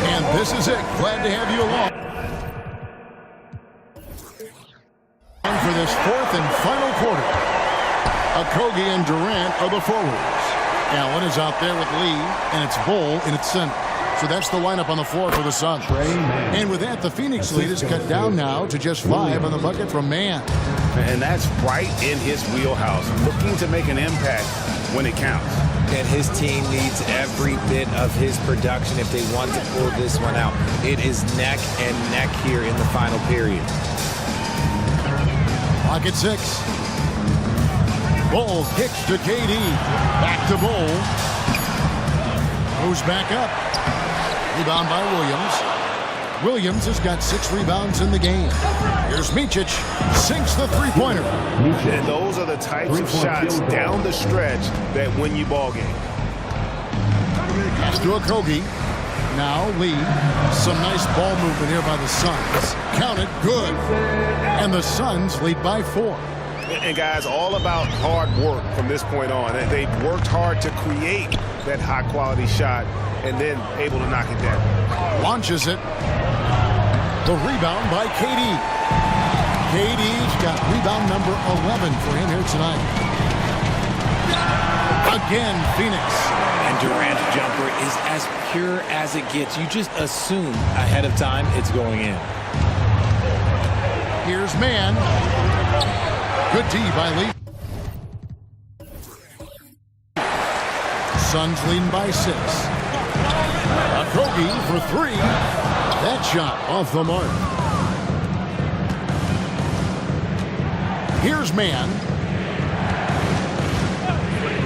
And this is it. Glad to have you along for this fourth and final quarter. Okogie and Durant are the forwards. Allen is out there with Lee, and it's Bull in its center. So that's the lineup on the floor for the Suns. And with that, the Phoenix lead is cut down now to just 5 on the bucket from Mann. And that's right in his wheelhouse, looking to make an impact when it counts. And his team needs every bit of his production if they want to pull this one out. It is neck and neck here in the final period. Clock at 6. Bull kicks to KD. Back to Bull. Goes back up. Rebound by Williams. Williams has got 6 rebounds in the game. Here's Micic. Sinks the three-pointer. And those are the types of shots down the stretch that win you ball games. Pass to Okogie. Now Lee. Some nice ball movement here by the Suns. Count it. Good. And the Suns lead by 4. And guys, all about hard work from this point on. They've worked hard to create that high-quality shot and then able to knock it down. Launches it. The rebound by KD. KD's got rebound number 11 for him here tonight. Again, Phoenix. And Durant's jumper is as pure as it gets. You just assume ahead of time it's going in. Here's Mann. Good D by Lee. Suns leading by 6. Okogie for 3. That shot off the mark. Here's Mann.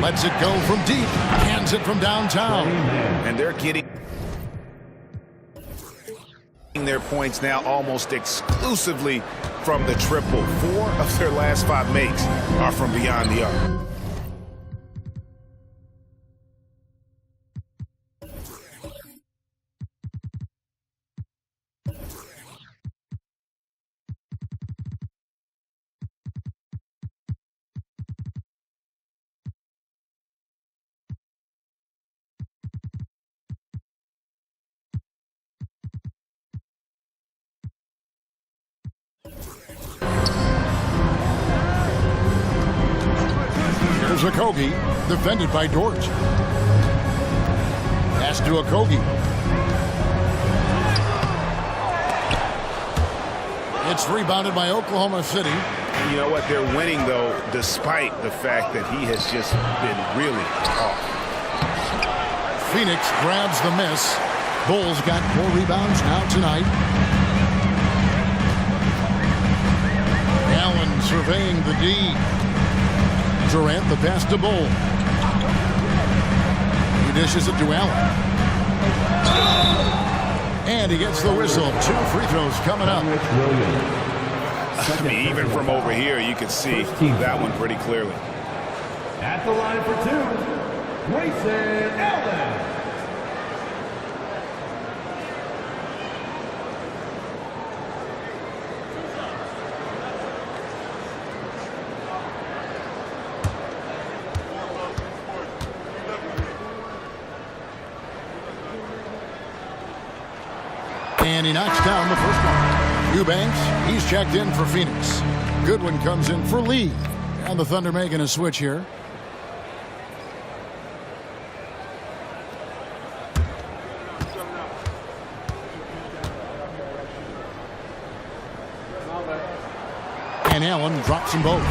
Lets it go from deep. Hands it from downtown. And they're getting their points now almost exclusively from the triple. 4 of their last 5 makes are from beyond the arc. Here's Okogie, defended by Dort. Pass to Okogie. It's rebounded by Oklahoma City. You know what? They're winning, though, despite the fact that he has just been really off. Phoenix grabs the miss. Bulls got 4 rebounds now tonight. Allen surveying the D. Durant the pass to Bull. He dishes it to Allen. And he gets the whistle. 2 free throws coming up. I mean, even from over here, you can see that one pretty clearly. At the line for 2, Grayson Allen. And he knocks down the first one. Eubanks, he's checked in for Phoenix. Goodwin comes in for Lee. And the Thunder making a switch here. And Allen drops them both.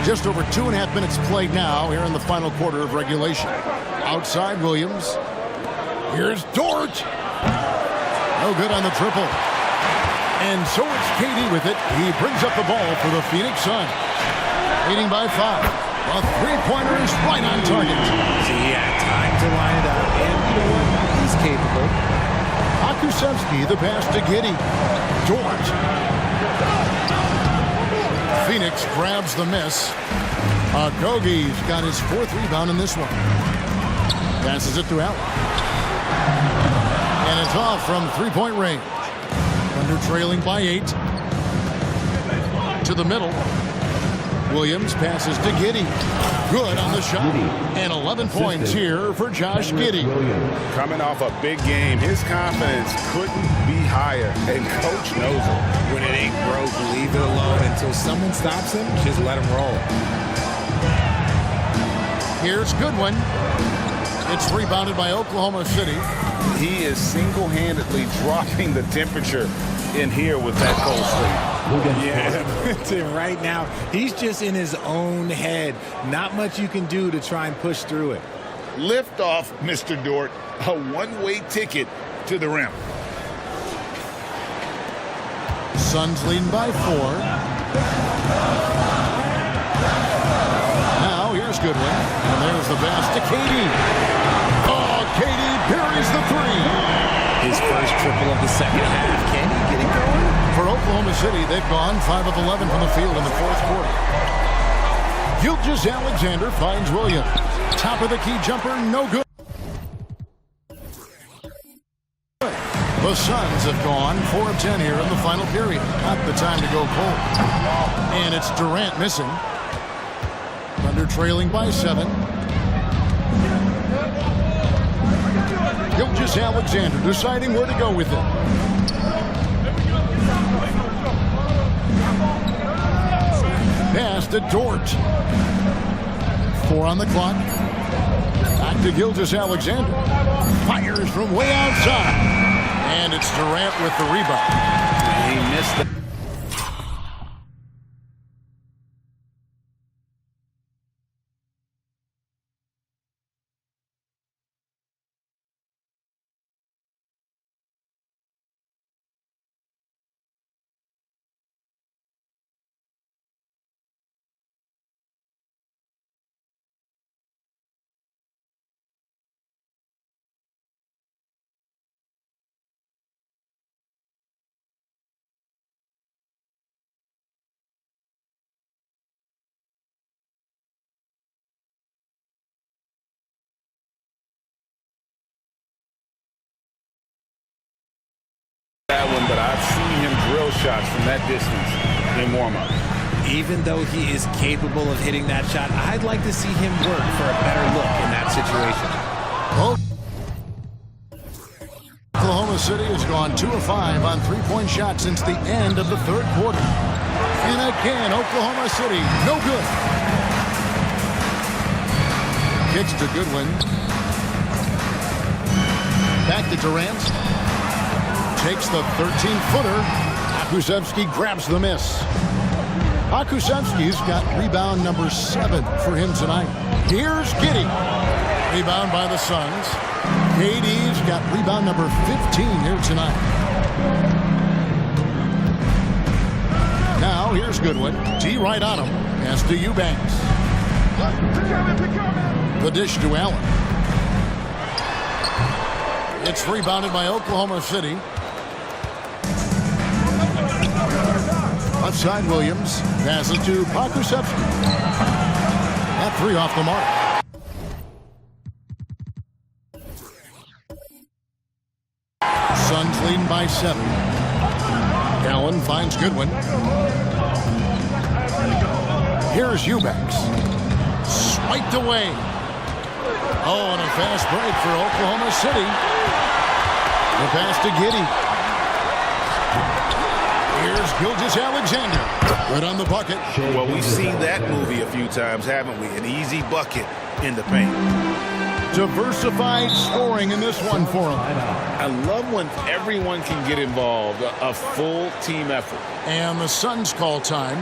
Just over 2.5 minutes played now here in the final quarter of regulation. Outside Williams. Here's Dort. No good on the triple. And so it's Katie with it. He brings up the ball for the Phoenix Suns. Leading by 5. A three-pointer is right on target. So he had time to line it up, and you know what? He's capable. Akusevsky, the pass to Giddey. Dort. Phoenix grabs the miss. Agoghi's got his 4th rebound in this one. Passes it to Allen. And it's off from three-point range. Thunder trailing by 8. To the middle. Williams passes to Giddey. Good on the shot. And 11 points here for Josh Giddey. Coming off a big game, his confidence couldn't be higher, and Coach knows it. When it ain't broke, leave it alone until someone stops him. Just let him roll. Here's Goodwin. It's rebounded by Oklahoma City. He is single-handedly dropping the temperature in here with that cold streak. Yeah, right now, he's just in his own head. Not much you can do to try and push through it. Lift off, Mr. Dort. A one-way ticket to the rim. Suns leading by 4. Now here's Goodwin. And there's the pass to Katie. Oh, Katie buries the 3. His first triple of the second half. Can he get it going? For Oklahoma City, they've gone 5 of 11 from the field in the 4th quarter. Gilgeous-Alexander finds Williams. Top of the key jumper, no good. The Suns have gone 4 of 10 here in the final period. Not the time to go cold. And it's Durant missing. Thunder trailing by 7. Gilgeous-Alexander deciding where to go with it. Pass to Dort. 4 on the clock. Back to Gilgeous-Alexander. Fires from way outside. And it's Durant with the rebound. He missed the... that one, but I've seen him drill shots from that distance in warm-up. Even though he is capable of hitting that shot, I'd like to see him work for a better look in that situation. Oklahoma City has gone 2 of 5 on three-point shots since the end of the 3rd quarter. And again, Oklahoma City, no good. Kicks to Goodwin. Back to Durant. Takes the 13-footer. Akusevsky grabs the miss. Akusevsky's got rebound number 7 for him tonight. Here's Giddey. Rebound by the Suns. KD's got rebound number 15 here tonight. Now here's Goodwin. D right on him. Pass to Eubanks. The dish to Allen. It's rebounded by Oklahoma City. Outside Williams. Passes to Akusevsky. That 3 off the mark. Suns leading by 7. Allen finds Goodwin. Here's Eubanks. Swiped away. Oh, and a fast break for Oklahoma City. The pass to Giddey. Here's Gilgeous-Alexander. Good on the bucket. Well, we've seen that movie a few times, haven't we? An easy bucket in the paint. Diversified scoring in this one for him. I love when everyone can get involved, a full team effort. And the Suns call time.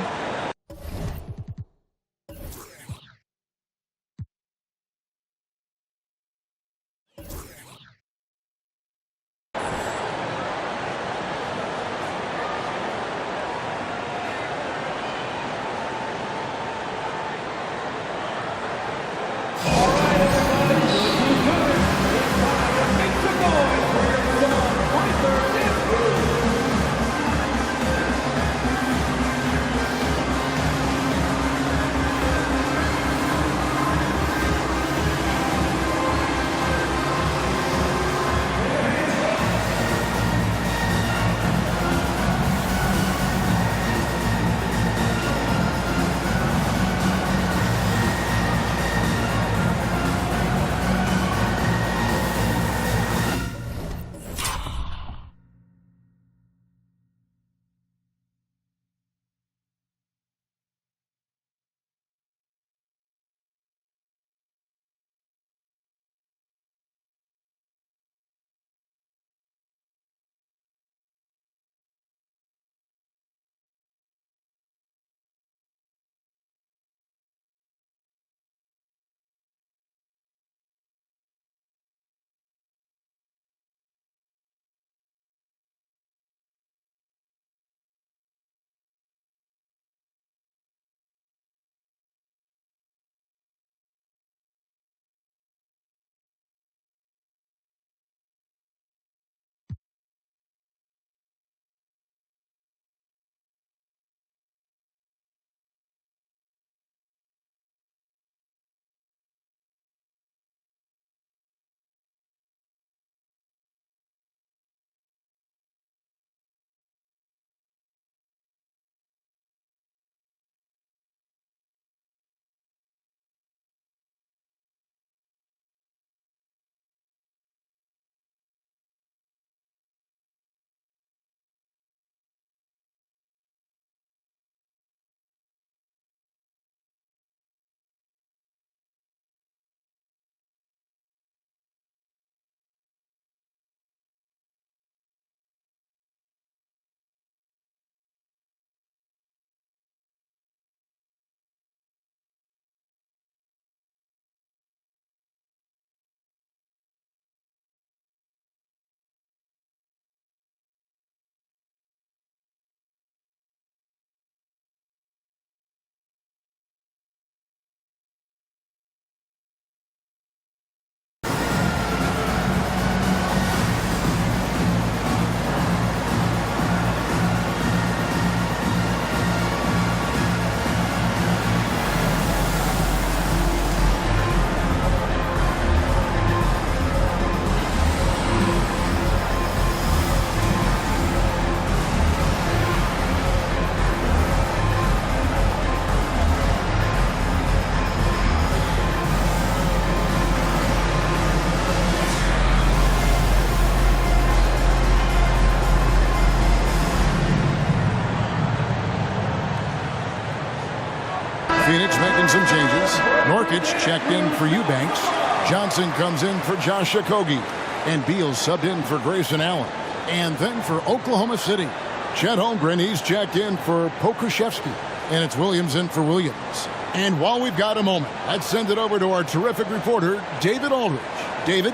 Phoenix making some changes. Norkic checked in for Eubanks. Johnson comes in for Josh Okogie. And Beal subbed in for Grayson Allen. And then for Oklahoma City, Chet Holmgren, he's checked in for Pokusevski. And it's Williams in for Williams. And while we've got a moment, let's send it over to our terrific reporter, David Aldridge. David?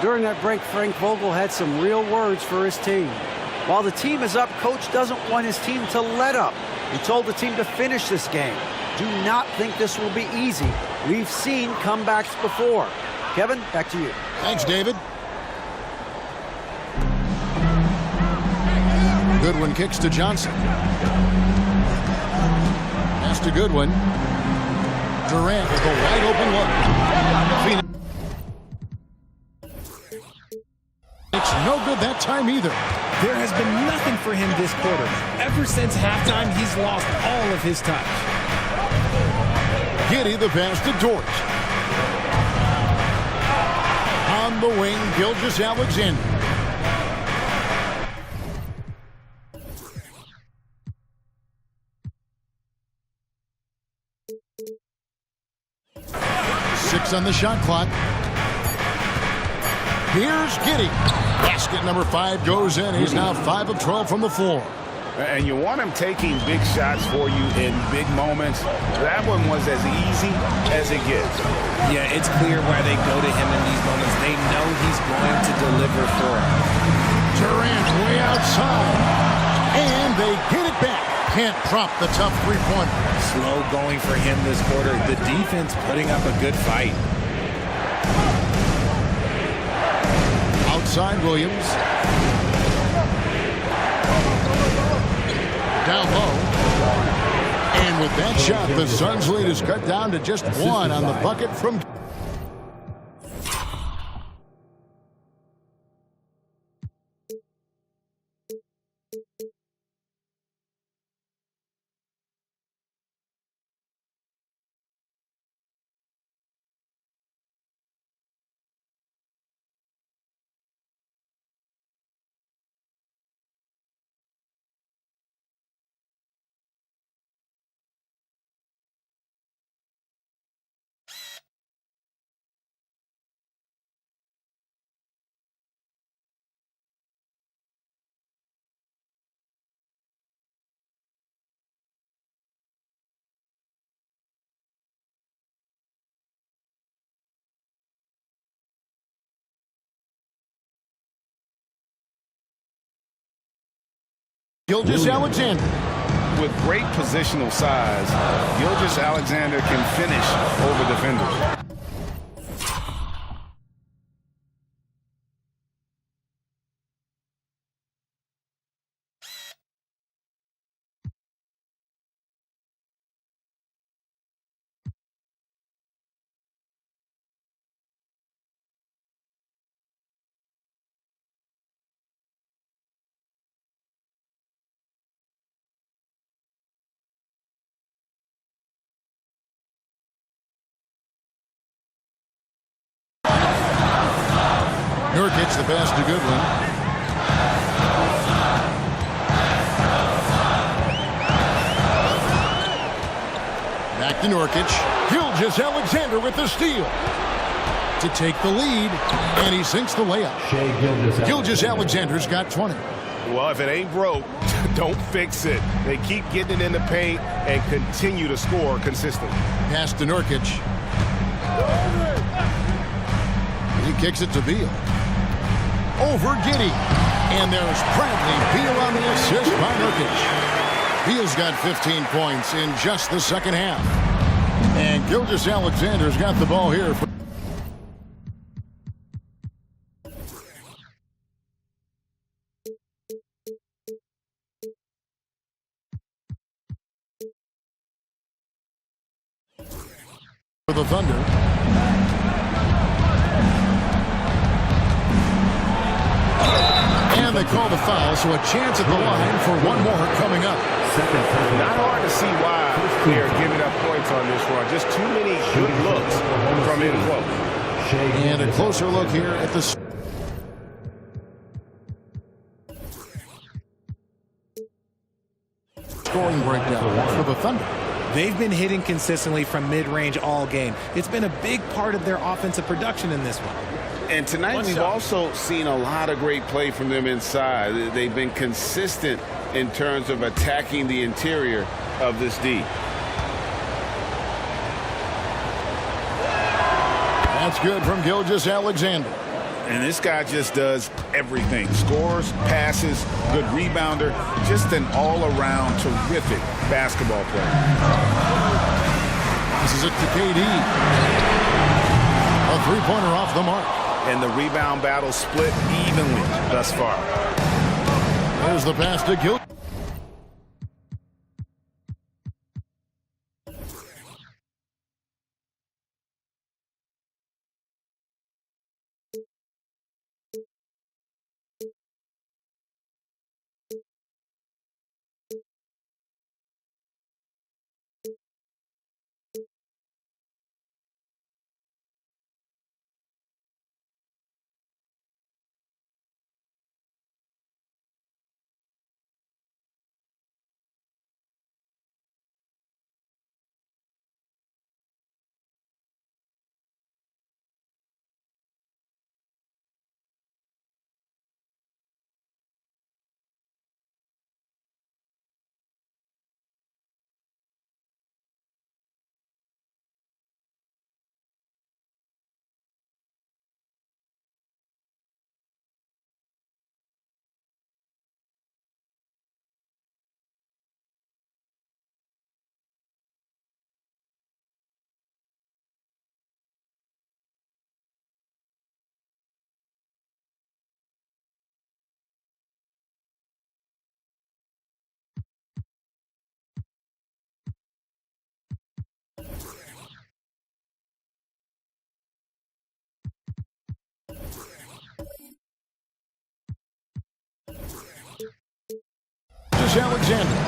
During that break, Frank Vogel had some real words for his team. While the team is up, Coach doesn't want his team to let up. He told the team to finish this game. Do not think this will be easy. We've seen comebacks before. Kevin, back to you. Thanks, David. Goodwin kicks to Johnson. Pass to Goodwin. Durant with a wide open look. It's no good that time either. There has been nothing for him this quarter. Ever since halftime, he's lost all of his touch. Giddey the pass to Dort. On the wing, Gilgeous-Alexander. Six on the shot clock. Here's Giddey. Basket number 5 goes in. He's now 5 of 12 from the floor. And you want him taking big shots for you in big moments. That one was as easy as it gets. Yeah, it's clear why they go to him in these moments. They know he's going to deliver for them. Durant way outside. And they get it back. Can't drop the tough three-pointer. Slow going for him this quarter. The defense putting up a good fight. Outside Williams. Down low. And with that shot, the Suns' lead is cut down to just 1 on the bucket from... Gilgeous-Alexander. With great positional size, Gilgeous-Alexander can finish over defenders. Nurkic the pass to Goodwin. Back to Nurkic. Gilgeous-Alexander with the steal to take the lead, and he sinks the layup. Gilgeous-Alexander's got 20. Well, if it ain't broke, don't fix it. They keep getting it in the paint and continue to score consistently. Pass to Nurkic. He kicks it to Beal. Over Giddey. And there's Bradley Beal on the assist by Nurkic. Beal's got 15 points in just the second half. And Gilgeous-Alexander's got the ball here. For the Thunder. And they call the foul, so a chance at the line for one more coming up. Not hard to see why they're giving up points on this run. Just too many good looks from in close. And a closer look here at the scoring breakdown for the Thunder. They've been hitting consistently from mid-range all game. It's been a big part of their offensive production in this one. And tonight we've also seen a lot of great play from them inside. They've been consistent in terms of attacking the interior of this D. That's good from Gilgeous-Alexander. And this guy just does everything. Scores, passes, good rebounder, just an all-around terrific basketball player. This is it to KD. A three-pointer off the mark. And the rebound battle split evenly thus far. There's the pass to Gil. Alexander.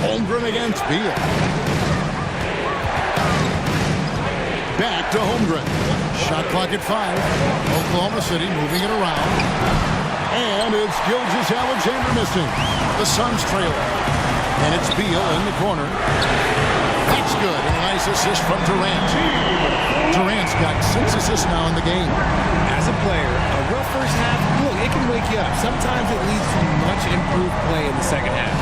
Holmgren against Beal. Back to Holmgren. Shot clock at 5. Oklahoma City moving it around. And it's Gilgeous-Alexander missing. The Suns trail. And it's Beal in the corner. That's good. And a nice assist from Durant. Durant's got 6 assists now in the game. As a player, a rough first half, look, it can wake you up. Sometimes it leads to much improved play in the second half.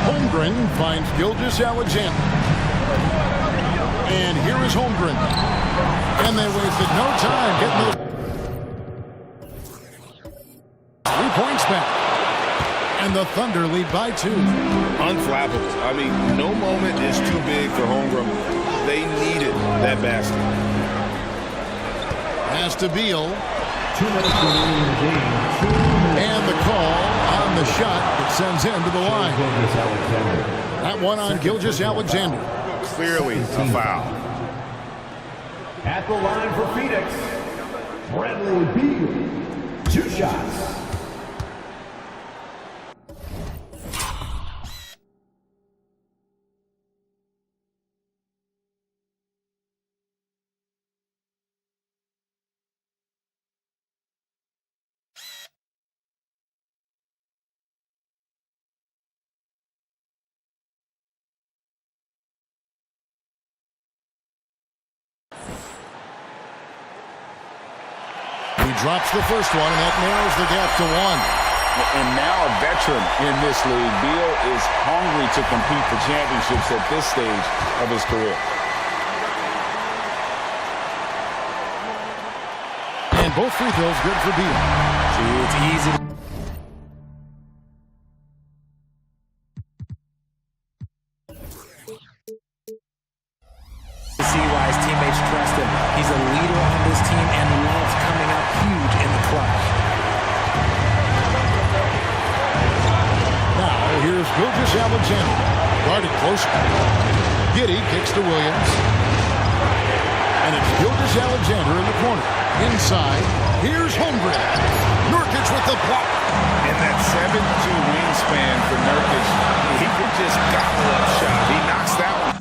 Holmgren finds Gilgeous-Alexander. And here is Holmgren. And they wasted no time getting those 3 points back. And the Thunder lead by 2. Unflappable. I mean, no moment is too big for Holmgren. They needed that basket. Pass to Beal. 2 minutes remaining in the game. And the call on the shot that sends him to the line. That one on Gilgeous-Alexander. Clearly a foul. At the line for Phoenix, Bradley Beal. 2 shots. He drops the first one, and that narrows the gap to 1. And now a veteran in this league, Beal is hungry to compete for championships at this stage of his career. And both free throws good for Beal. It's easy. See why his teammates trust him. He's a leader on this team and loves coming up huge in the clutch. Now here's Gilgeous-Alexander. Guarded close. Giddey kicks to Williams. And it's Gilgeous-Alexander in the corner. Inside, here's Holmgren. Nurkic with the block. And that 7'2" wingspan for Nurkic, he could just gobble up shot. He knocks that one.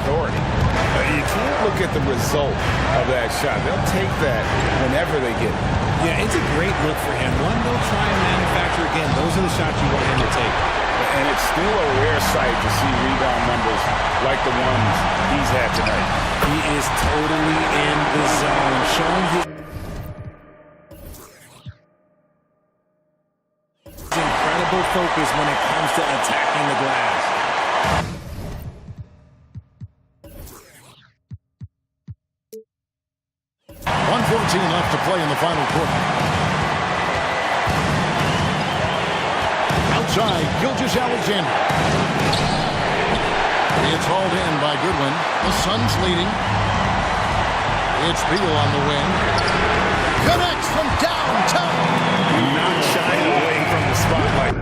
authority. You can't look at the result of that shot. They'll take that whenever they get it. Yeah, it's a great look for him. One they'll try and manufacture again. Those are the shots you want him to take. And it's still a rare sight to see rebound numbers like the ones he's had tonight. He is totally in the zone, showing his incredible focus when it comes to attacking the glass. Left to play in the final quarter. Outside, Gilgeous-Alexander. It's hauled in by Goodwin. The Suns leading. It's Beal on the wing. Connects from downtown. Not shying away from the spotlight.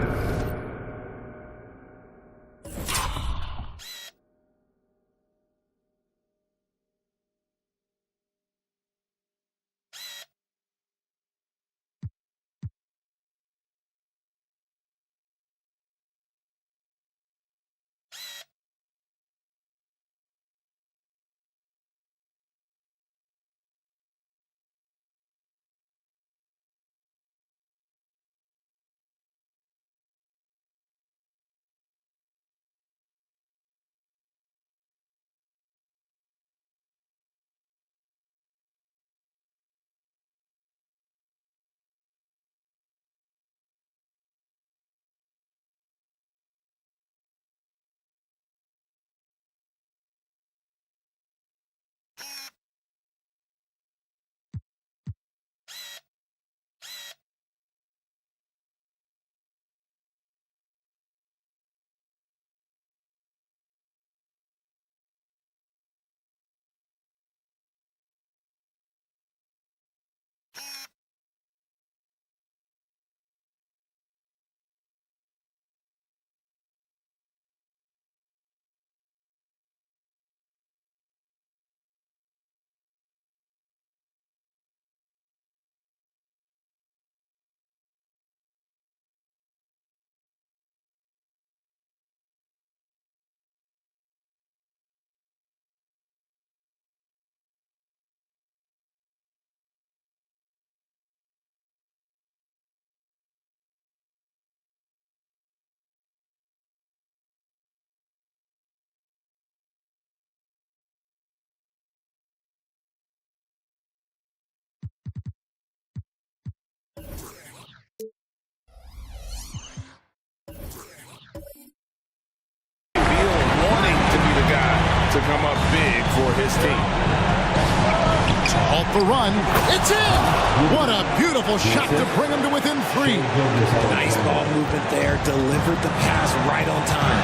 To come up big for his team. Off the run. It's in! What a beautiful shot to bring him to within 3. Nice ball movement there. Delivered the pass right on time.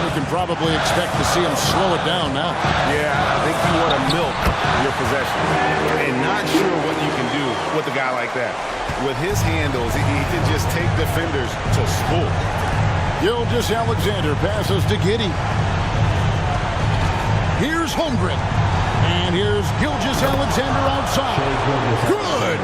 We can probably expect to see him slow it down now. Yeah, I think you want to milk your possession. And not sure what you can do with a guy like that. With his handles, he can just take defenders to school. Gilgeous-Alexander passes to Giddey. Here's Holmgren. And here's Gilgeous-Alexander outside. Good!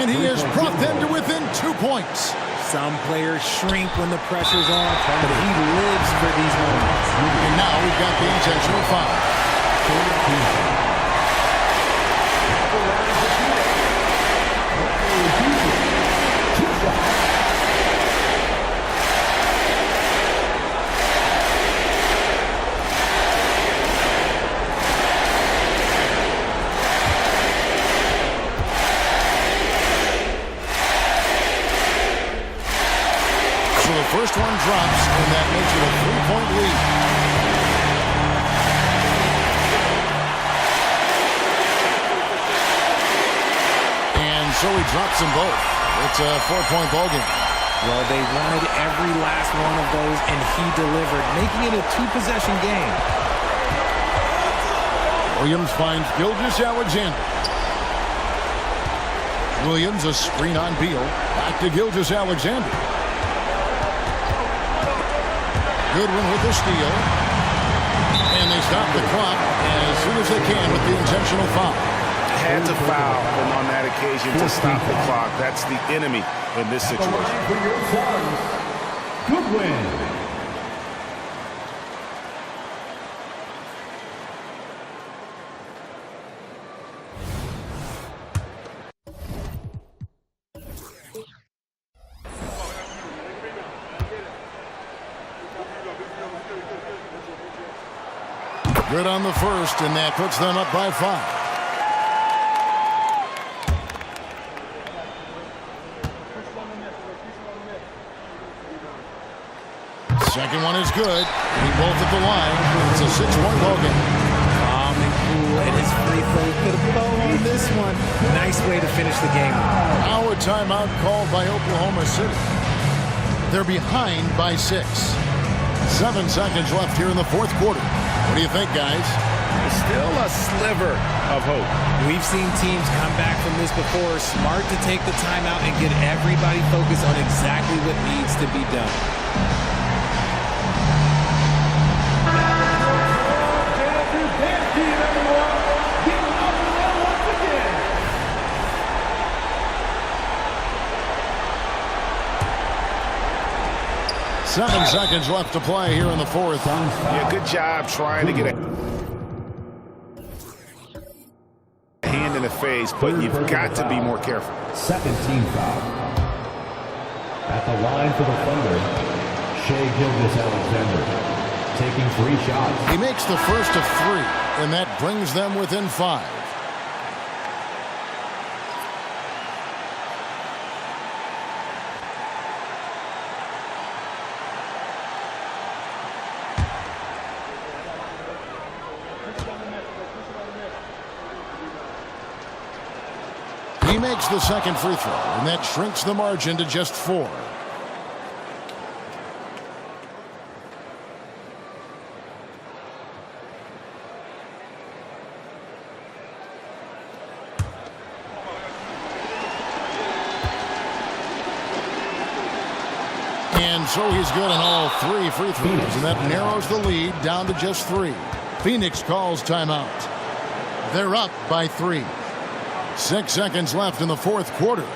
And he has brought them to within 2 points. Some players shrink when the pressure's on, but he lives for these moments. And now we've got the intentional foul. First one drops, and that makes it a 3-point lead. And so he drops them both. It's a 4-point ballgame. Well, they wanted every last one of those, and he delivered, making it a 2-possession game. Williams finds Gilgeous-Alexander. Williams, a screen on Beal. Back to Gilgeous-Alexander. Goodwin with the steal. And they stop the clock as soon as they can with the intentional foul. Had to foul him on that occasion to stop the clock. That's the enemy in this situation. Goodwin. Good on the first, and that puts them up by 5. Second one is good. We both at the line. It's a 6-point ball game. Calm and cool, and his free throw put a bow on this one. Nice way to finish the game. Now a timeout called by Oklahoma City. They're behind by 6. 7 seconds left here in the fourth quarter. What do you think, guys? Still a sliver of hope. We've seen teams come back from this before. Smart to take the timeout and get everybody focused on exactly what needs to be done. Seven seconds left to play here in the fourth. Yeah, good job trying to get a hand in the face, but you've got to be more careful. Second team foul. At the line for the Thunder, Shai Gilgeous-Alexander taking 3 shots. He makes the first of 3, and that brings them within 5. He makes the second free throw, and that shrinks the margin to just 4. And so he's good on all 3 free throws, and that narrows the lead down to just 3. Phoenix calls timeout. They're up by 3. 6 seconds left in the fourth quarter.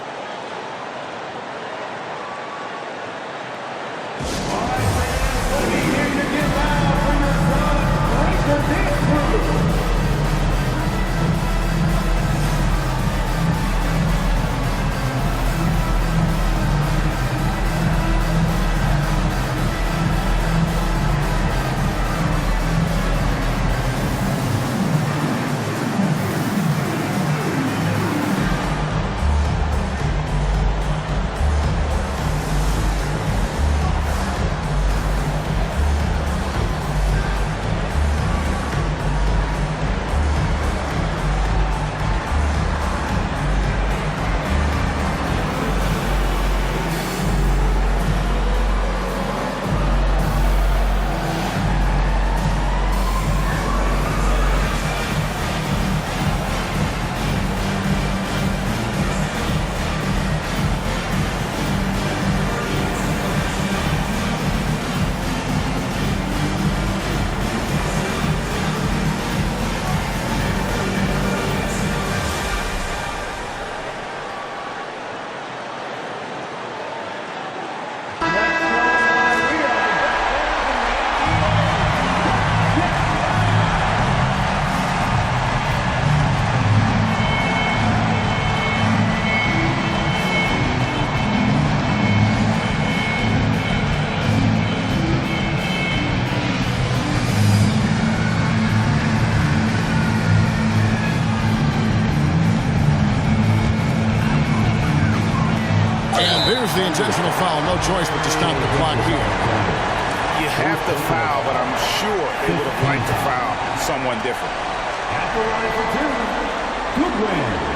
Here's the intentional foul. No choice but to stop the clock here. You have to foul, but I'm sure they would have liked to foul someone different. At the line for 2, Goodwin.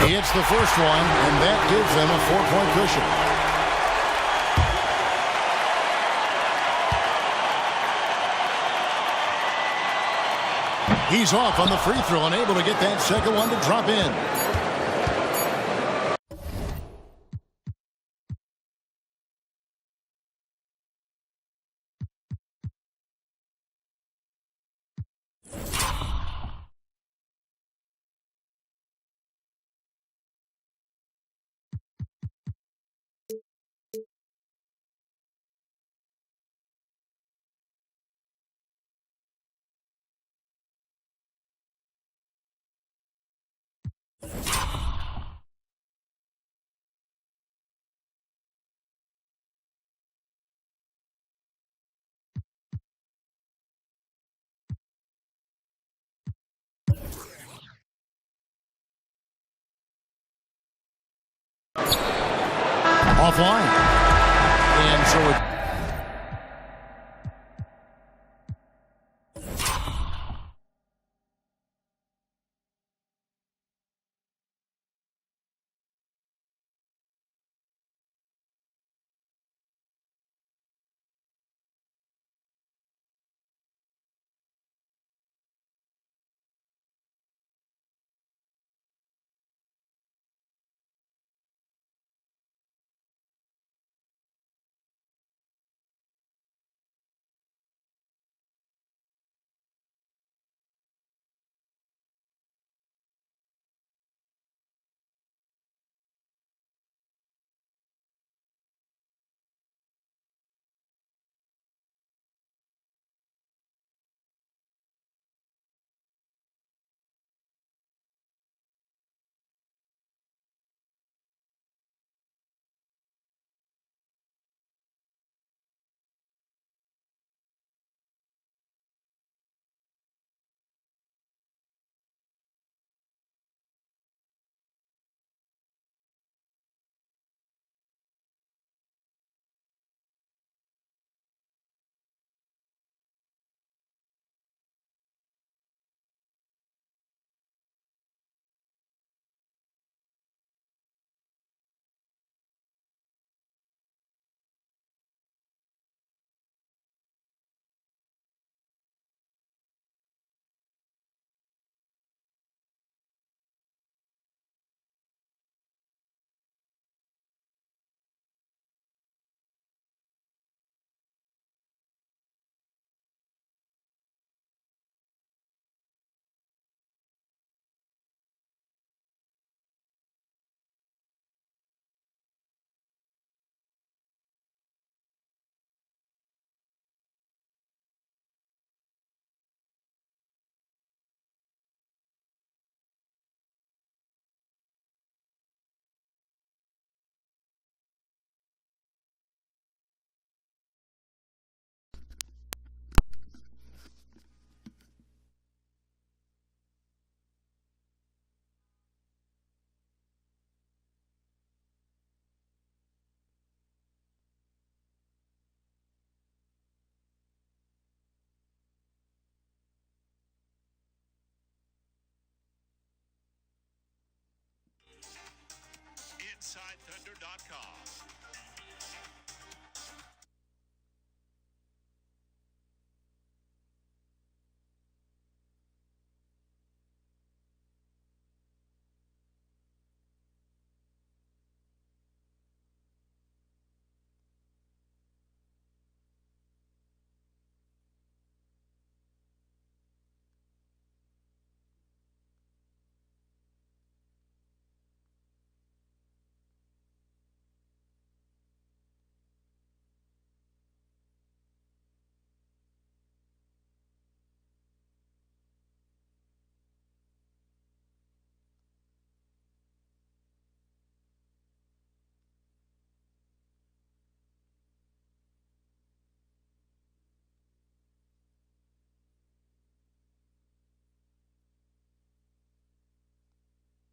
He hits the first one, and that gives them a 4-point cushion. He's off on the free throw and able to get that second one to drop in. Offline. And so it InsideThunder.com.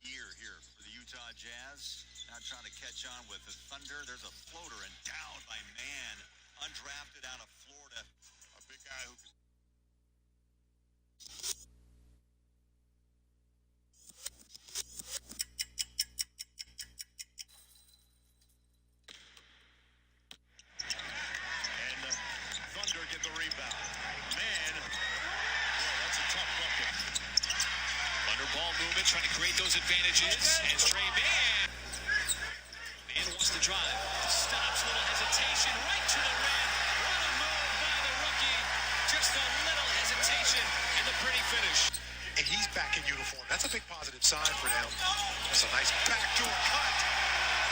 Here for the Utah Jazz. Now trying to catch on with the Thunder. There's a floater and down by Man. Undrafted out of Florida. A big guy who can... And the Thunder get the rebound. Man. Boy, that's a tough bucket. Thunder ball movement, trying to create those advantages. And Trey Man. Man wants to drive. Stops, little hesitation, right to the rim. What a move by the rookie. Just a little hesitation and the pretty finish. And he's back in uniform. That's a big positive sign for them. That's a nice backdoor cut.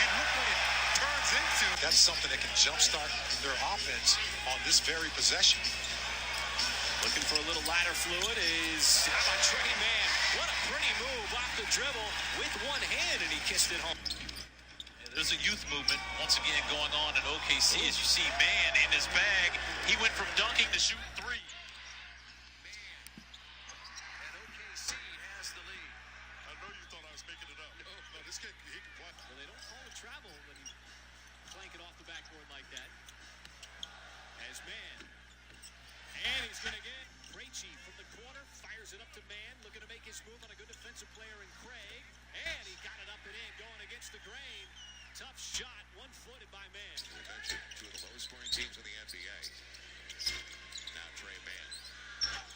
And look what it turns into. That's something that can jumpstart their offense on this very possession. Looking for a little ladder fluid is how about Trey Man. What a pretty move off the the dribble with one hand, and he kissed it home. There's a youth movement once again going on in OKC. As you see, man in his bag. He went from dunking to shooting three. Man. And OKC has the lead. I know you thought I was making it up. No, this kid, he can play. Well, they don't call it travel when you flank it off the backboard like that. As man. And he's going to get Krejci from the corner. Fires it up to Man. Looking to make his move on a good defensive player in Craig. And he got it up and in, going against the grain. Tough shot, one-footed by Man. We mentioned two of the lowest scoring teams in the NBA. Now Trey Mann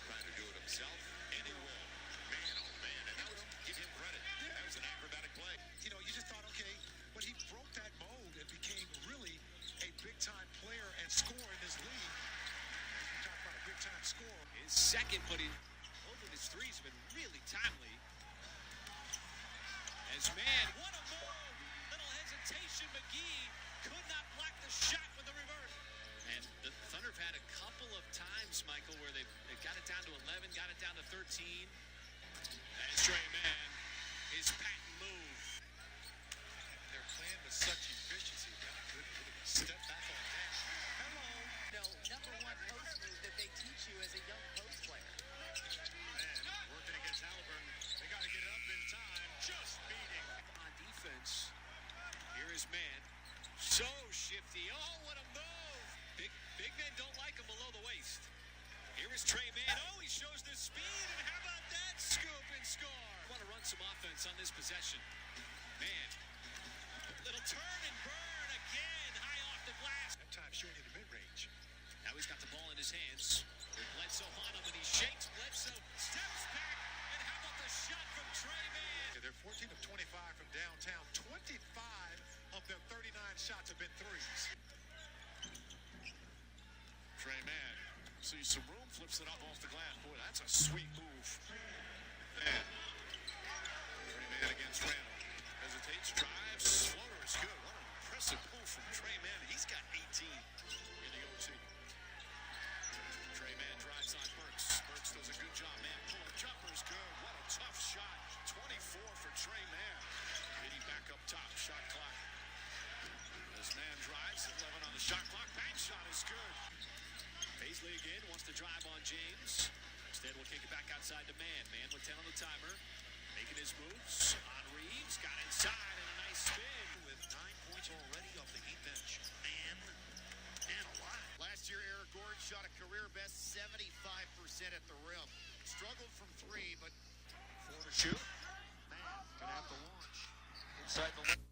trying to do it himself, and he will. Man, oh man, and that was, give him credit. That was an acrobatic play. You know, you just thought, okay, but he broke that mold and became really a big-time player and scorer in this league. Talk about a big-time scorer. His second, but both of his threes have been really timely. As Man, what a move! Little hesitation. McGee could not block the shot with the reverse. And the Thunder have had a couple of times, Michael, where they got it down to 11, got it down to 13. As Trey Mann, his patent move. They're playing with such efficiency. Got a good step back on that. Hello. No, number one post move that they teach you as a young post player. Man, working against Halliburton. They got to get it up in time. Just beating. On defense. Here is Man. So shifty. Oh, what a move. Big men don't like him below the waist. Here is Trey Man. Oh, he shows the speed. And how about that scoop and score? Want to run some offense on this possession. Man. Little turn and burn again. High off the glass. That time showing in the mid-range. Now he's got the ball in his hands. With Bledsoe on him, and he shakes. Bledsoe steps back. And how about the shot from Trey Man? They're 14 of 25 from downtown. 25 of their 39 shots have been threes. Trey Mann sees some room, flips it up off the glass. Boy, that's a sweet move. Man. Trey Mann against Randall. Hesitates, drives, floater is good. What an impressive move from Trey Mann. He's got 18 in the OT. Trey Mann drives on Burks. Burks does a good job, man. Pull-up jumper is good. What a tough shot. 24 for Trey Mann. Hitting back up top. Shot clock. As Mann drives, 11 on the shot clock. Bank shot is good. Paisley again wants to drive on James. Instead, we'll kick it back outside to Man. Man with 10 on the timer. Making his moves on Reeves. Got inside and a nice spin. With 9 points already off the Heat bench. Man, and a lot. Last year, Eric Gordon shot a career best 75% at the rim. Struggled from three, but 4 to shoot. Man, gonna have to launch. Inside the lane.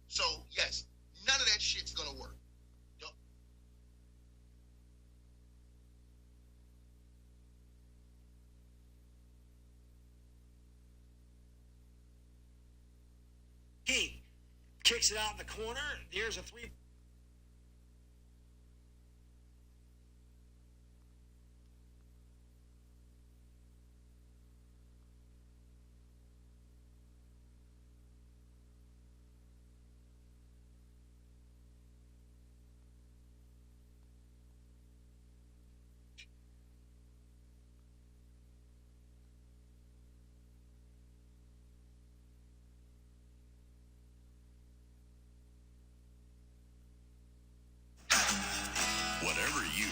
so yes, none of that shit's gonna work. Heat kicks it out in the corner. There's a three. Whatever you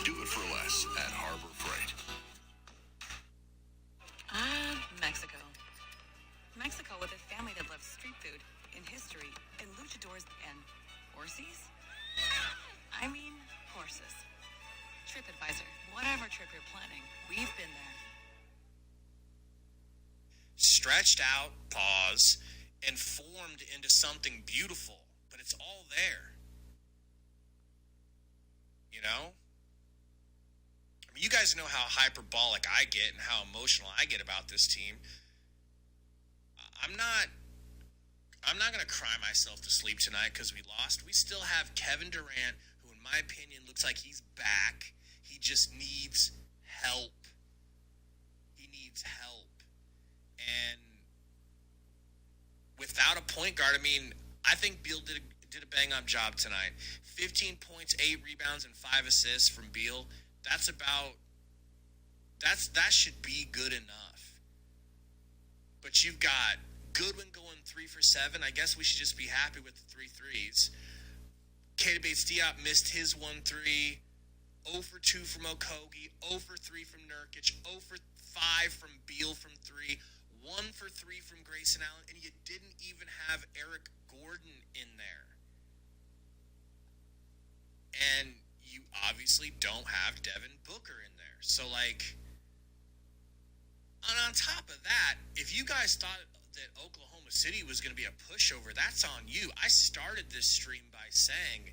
do it for less at Harbor Freight. Mexico. Mexico with a family that loves street food and history and luchadors and horses. I mean, horses. TripAdvisor, whatever trip you're planning, we've been there. Stretched out, pause, and formed into something beautiful, but it's all there. You know? I mean, you guys know how hyperbolic I get and how emotional I get about this team. I'm not I'm not going to cry myself to sleep tonight because we lost. We still have Kevin Durant, who in my opinion looks like he's back. He just needs help. He needs help. And without a point guard, I mean, I think Beal did a bang-up job tonight. 15 points, 8 rebounds, and 5 assists from Beal. That should be good enough. But you've got Goodwin going 3 for 7. I guess we should just be happy with the 3 threes. Keita Bates-Diop missed his 1 3. 0 for 2 from Okogie. 0 for 3 from Nurkic. 0 for 5 from Beal from 3. 1 for 3 from Grayson Allen. And you didn't even have Eric Gordon in there. And you obviously don't have Devin Booker in there. So, like, and on top of that, if you guys thought that Oklahoma City was going to be a pushover, that's on you. I started this stream by saying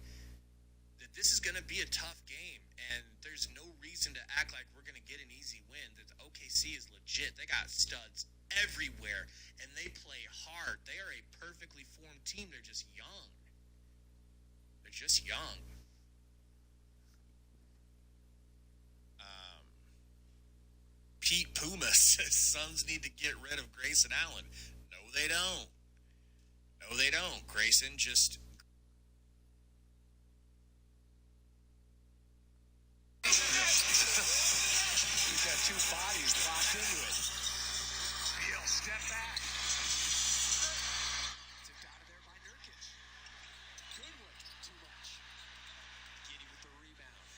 that this is going to be a tough game, and there's no reason to act like we're going to get an easy win. That the OKC is legit. They got studs everywhere, and they play hard. They are a perfectly formed team. They're just young. They're just young. Pete Puma says Suns need to get rid of Grayson Allen. No, they don't. No, they don't. Grayson just... He's got 2 bodies locked into it. Beal, step back. Tipped out of there by Nurkic. Goodwin, too much. Giddey with the rebound.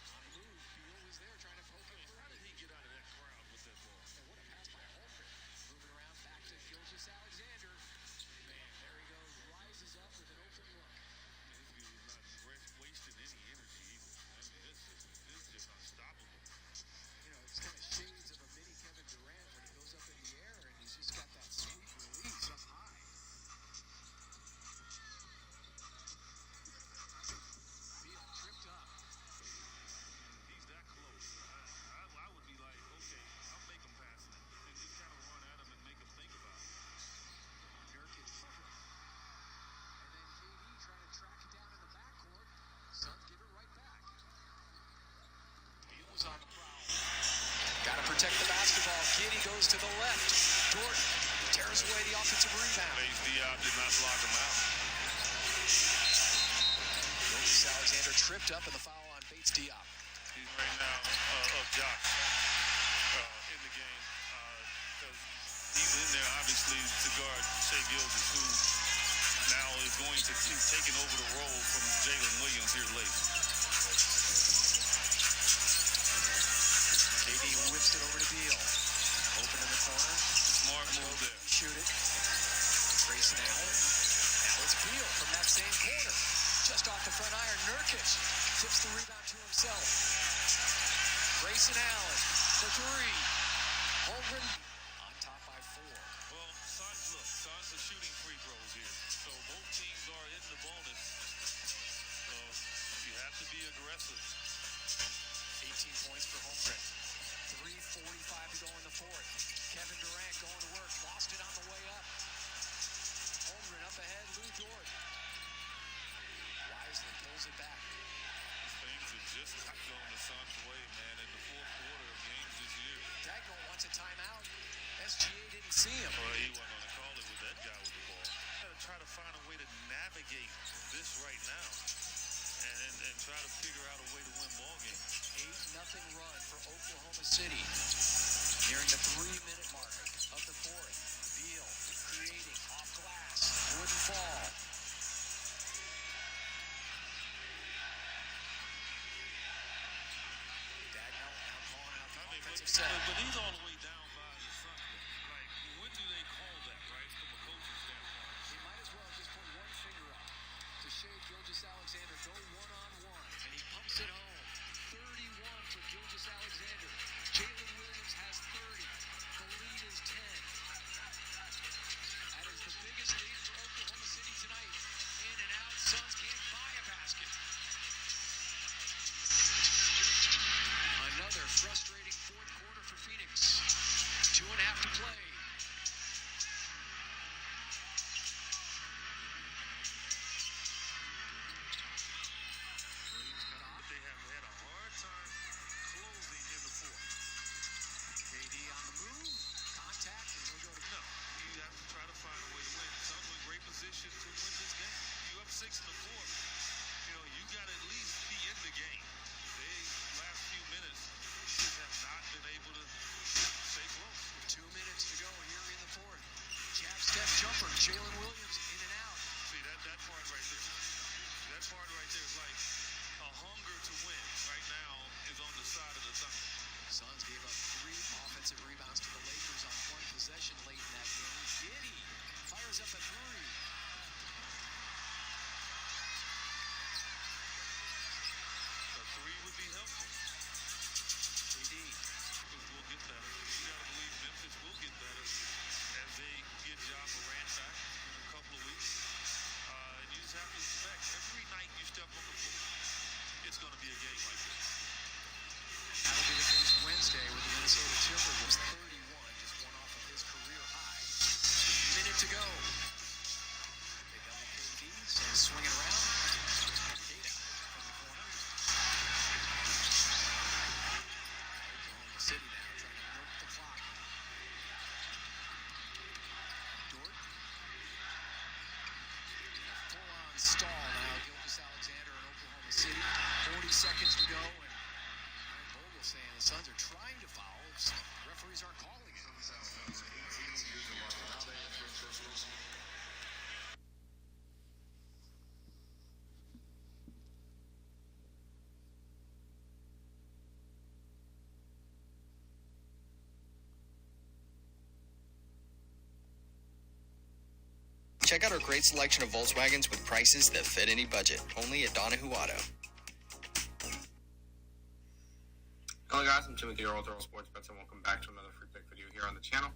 On the move, Beal was there trying to poke it. How did he get out of that crowd with that ball? And what a pass by Holmgren. Moving around back to Gilgeous Alexander. Man, there he goes. Rises up with an open look. He's not wasting any energy either. I mean, this is just unstoppable. You know, it's kind of shades of a mini Kevin Durant when he goes up in the air and he's just got that sweet release up high. Beal tripped up. He's that close. I would be like, okay, I'll make him pass it. And just kind of run at him and make him think about it. Nurkic. And then KD trying to track it down in the backcourt. Suns give it right back. Beal was on the prowl. Got to protect the basketball. Giddey goes to the left. Jordan tears away the offensive rebound. Bates-Diop did not block him out. Gilgeous Alexander tripped up in the foul on Bates-Diop. He's right now up Jock in the game. Because he's in there, obviously, to guard Shai Gilgeous, who now is going to keep taking over the role from Jalen Williams here late. KD whips it over to Beal. Open in the corner. Smart move there. Shoot it. Grayson Allen. Now it's Beal from that same corner. Just off the front iron. Nurkic tips the rebound to himself. Grayson Allen for 3. Holmgren on top by 4. Well, Suns are shooting free throws here. So both teams are in the bonus. So you have to be aggressive. 18 points for Holmgren. 3:45 to go in the 4th. Kevin Durant going to work. Lost it on the way up. Holmgren up ahead. Lou Dort. Wisely pulls it back. Things have just not gone the Suns' way, man, in the 4th quarter of games this year. Dagnall wants a timeout. SGA didn't see him. Well, he wasn't going to call it with that guy with the ball. Got to try to find a way to navigate this right now and try to figure out a way to win ball games. 8-0 run for Oklahoma City. Nearing the 3-minute mark of the 4th. Beal creating off glass. Wouldn't fall. Dagnall now calling out the offensive set. But he's all the way down by the Suns. Like, when do they call that, right, from a coaching standpoint? He might as well just put one finger up to Shai Gilgeous-Alexander. Go one-on-one, and he pumps it home. 31 for Gilgeous-Alexander. Jalen Williams has 30. The lead is 10. That is the biggest lead for Oklahoma City tonight. In and out. Suns can't buy a basket. Another frustrating 4th quarter for Phoenix. 6 in the fourth, you got to at least be in the game. They, last few minutes, just have not been able to stay close. 2 minutes to go here in the fourth. Jab step jumper, Jalen Williams in and out. See, that part right there. That part right there is like a hunger to win right now is on the side of the Thunder. Suns gave up 3 offensive rebounds to the Lakers on 1 possession late in that game. Giddey fires up a 3. A 3 would be helpful. KD will get better. You got to believe Memphis will get better as they get Ja Morant back in a couple of weeks. And you just have to expect every night you step on the floor, it's going to be a game like this. That'll be the case Wednesday with the Minnesota Timberwolves. 31, just one off of his career high. Minute to go. They double KD, so swinging around. Data from the corner. Oklahoma City now trying to milk the clock. Dort. Full-on stall now. Gilgeous-Alexander in Oklahoma City. 40 seconds to go. Saying the Suns are trying to foul. Referees aren't calling it. Check out our great selection of Volkswagens with prices that fit any budget. Only at Donahue Auto. Hello guys, I'm Timothy Earl, Earl Sports Bets, and welcome back to another free pick video here on the channel.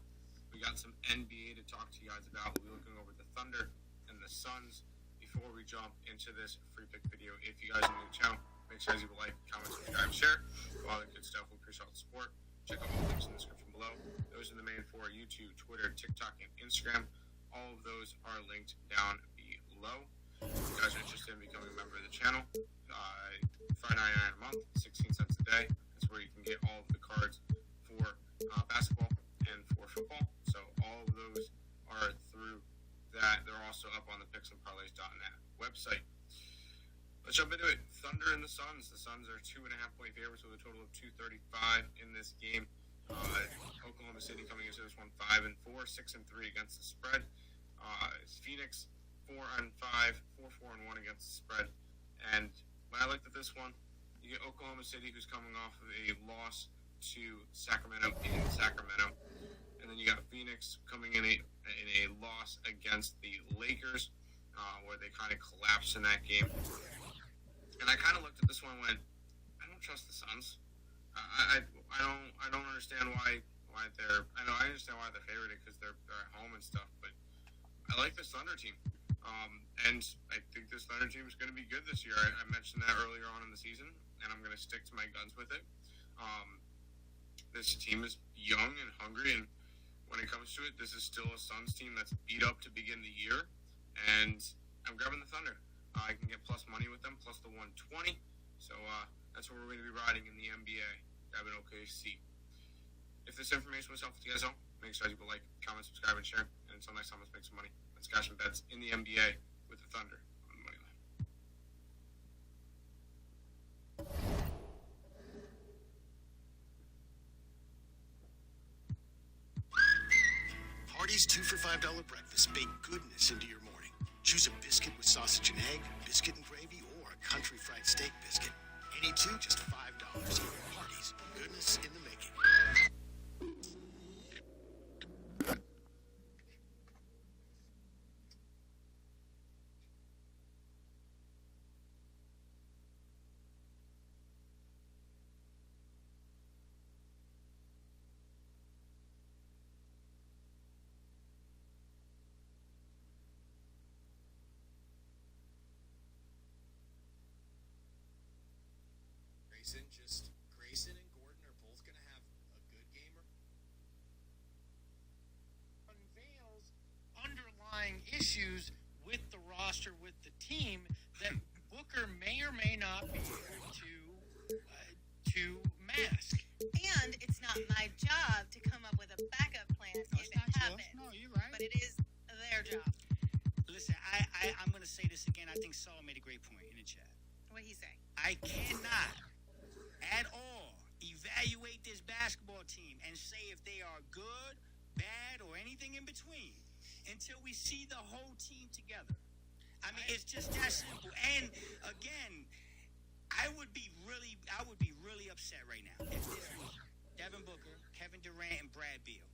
We got some NBA to talk to you guys about. We'll be looking over the Thunder and the Suns. Before we jump into this free pick video, if you guys are new to the channel, make sure you like, comment, subscribe, share. All the good stuff. We appreciate the support. Check out all the links in the description below. Those are the main 4: YouTube, Twitter, TikTok, and Instagram. All of those are linked down below. If you guys are interested in becoming a member of the channel, $5.99 a month, 16 cents a day. Where you can get all of the cards for basketball and for football. So all of those are through that. They're also up on the picksandparlays.net website. Let's jump into it. Thunder and the Suns. The Suns are 2.5-point favorites with a total of 235 in this game. Oklahoma City coming into this one 5-4, 6-3 against the spread. Phoenix 4-5, 4-4-1 against the spread. And what I liked at this one, you get Oklahoma City, who's coming off of a loss to Sacramento in Sacramento. And then you got Phoenix coming in a loss against the Lakers, where they kind of collapsed in that game. And I kind of looked at this one and went, I don't trust the Suns. I don't understand why they're. I understand why they're favored because they're at home and stuff, but I like this Thunder team. And I think this Thunder team is going to be good this year. I mentioned that earlier on in the season, and I'm going to stick to my guns with it. This team is young and hungry, and when it comes to it, this is still a Suns team that's beat up to begin the year, and I'm grabbing the Thunder. I can get plus money with them, plus the 120, so that's what we're going to be riding in the NBA, grabbing OKC. If this information was helpful to you guys all, make sure you like, comment, subscribe, and share, and until next time, let's make some money. Let's cash some bets in the NBA with the Thunder on the money line. Hardee's 2 for $5 breakfast. Bake goodness into your morning. Choose a biscuit with sausage and egg, biscuit and gravy, or a country fried steak biscuit. Any two, just $5. Hardee's, goodness in the making. Grayson and Gordon are both going to have a good game. Unveils underlying issues with the roster, with the team, that Booker may or may not be able to mask. And it's not my job to come up with a backup plan if it happens. No, you're right. But it is their job. Listen, I'm going to say this again. I think I cannot at all evaluate this basketball team and say if they are good, bad, or anything in between until we see the whole team together. I mean, it's just that simple. And again, I would be really upset right now if this was Devin Booker, Kevin Durant, and Brad Beal,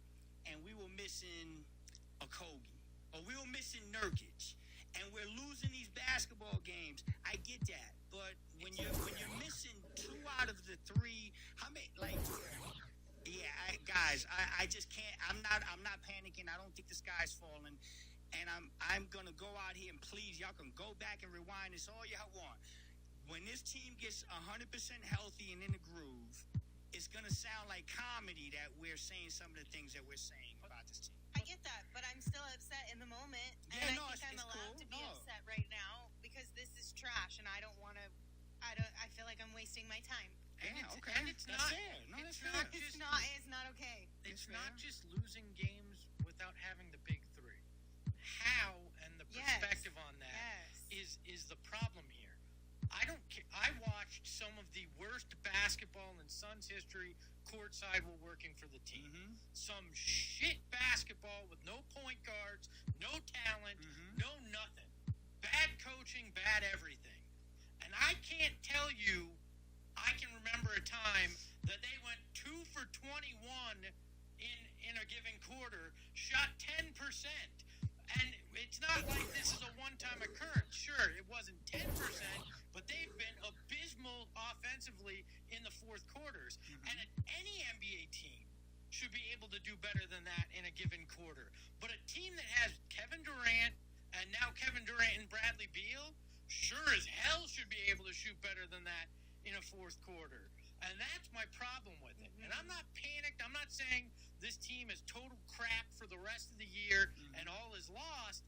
and we were missing Okogie, or we were missing Nurkic, and we're losing these basketball games. I get that, but when you're missing 2 out of the 3, how many? Like, yeah, guys, I just can't. I'm not panicking. I don't think the sky's falling, and I'm gonna go out here and please y'all can go back and rewind this all y'all want. When this team gets 100% healthy and in the groove, it's gonna sound like comedy that we're saying some of the things that we're saying about this team. I get that, but I'm still upset in the moment, and I think I'm allowed to be upset right now because this is trash, and I don't want to. I feel like I'm wasting my time. Okay. And it's not fair. No, it's fair. It's not okay. It's not just losing games without having the big 3. How and the perspective on that is the problem here. I don't care. I watched some of the worst basketball in Suns history courtside while working for the team. Some shit basketball with no point guards, no talent, no nothing. Bad coaching, bad everything. And I can't tell you I can remember a time that they went 2 for 21 in a given quarter, shot 10%. And it's not like this is a one-time occurrence. Sure, it wasn't 10%, but they've been abysmal offensively in the fourth quarters. And any NBA team should be able to do better than that in a given quarter. But a team that has Kevin Durant and now Kevin Durant and Bradley Beal sure as hell should be able to shoot better than that in a fourth quarter. And that's my problem with it. And I'm not panicked. I'm not saying this team is total crap for the rest of the year and all is lost,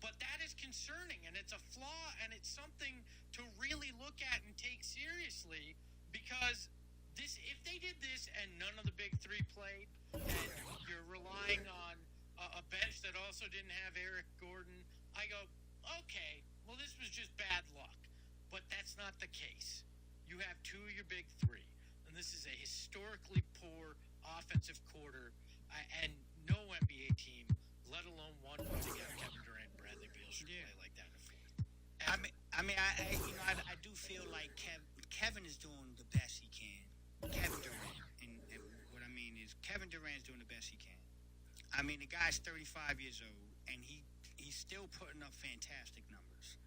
but that is concerning, and it's a flaw, and it's something to really look at and take seriously, because if they did this and none of the big 3 played, and you're relying on a bench that also didn't have Eric Gordon, I go, okay, well, this was just bad luck. But that's not the case. You have 2 of your big 3, and this is a historically poor offensive quarter, and no NBA team, let alone one putting out Kevin Durant and Bradley Beal, should play like that in the fourth. I do feel like Kevin is doing the best he can. Kevin Durant, and what I mean is Kevin Durant's doing the best he can. I mean, the guy's 35 years old, and he's still putting up fantastic numbers.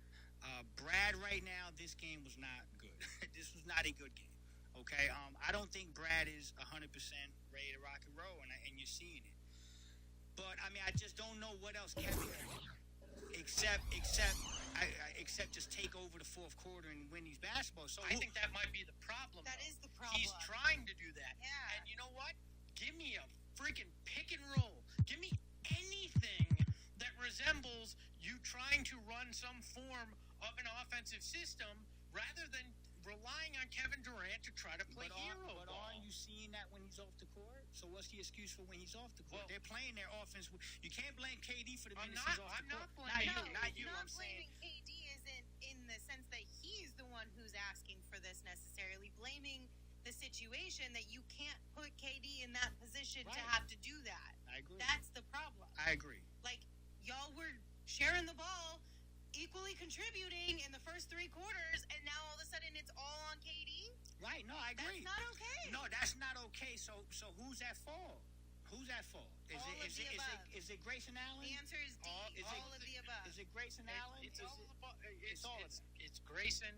Brad, right now, this game was not good. This was not a good game. Okay, I don't think Brad is 100% ready to rock and roll, and you're seeing it. But I mean, I just don't know what else Kevin can do, except just take over the fourth quarter and win these basketballs. So I think that might be the problem. That is the problem. He's trying to do that. Yeah. And you know what? Give me a freaking pick and roll. Give me anything that resembles you trying to run some form of an offensive system rather than relying on Kevin Durant to try to play hero ball. But aren't you seeing that when he's off the court? So what's the excuse for when he's off the court? They're playing their offense. You can't blame KD for the minutes he's off the court. I'm not blaming not you. Not I'm blaming saying KD isn't in the sense that he's the one who's asking for this necessarily. Blaming the situation that you can't put KD in that position to have to do that. I agree. That's the problem. I agree. Like, y'all were sharing the ball, equally contributing in the first 3 quarters, and now all of a sudden it's all on KD? Right, no, I agree. That's not okay. No, that's not okay. So who's at fault? Who's at fault? Is it Grayson Allen? The answer is D, all of the above. Is it Grayson Allen? It's all of it. It's Grayson,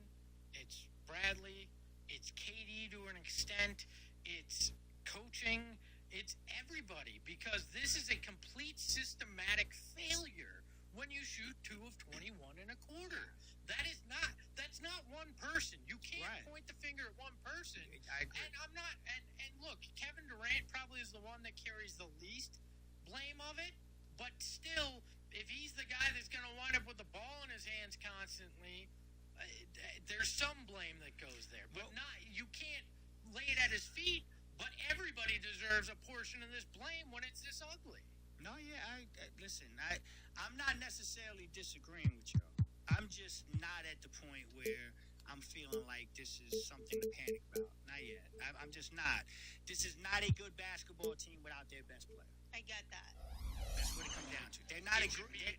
it's Bradley, it's KD to an extent, it's coaching, it's everybody, because this is a complete systematic failure when you shoot 2 of 21 in a quarter. That's not one person. You can't point the finger at one person. I agree. And I'm not, and look, Kevin Durant probably is the one that carries the least blame of it, but still, if he's the guy that's going to wind up with the ball in his hands constantly, there's some blame that goes there. But you can't lay it at his feet, but everybody deserves a portion of this blame when it's this ugly. No, yeah, listen, I'm not necessarily disagreeing with y'all. I'm just not at the point where I'm feeling like this is something to panic about. Not yet. I'm just not. This is not a good basketball team without their best player. I get that. That's what it comes down to. They're not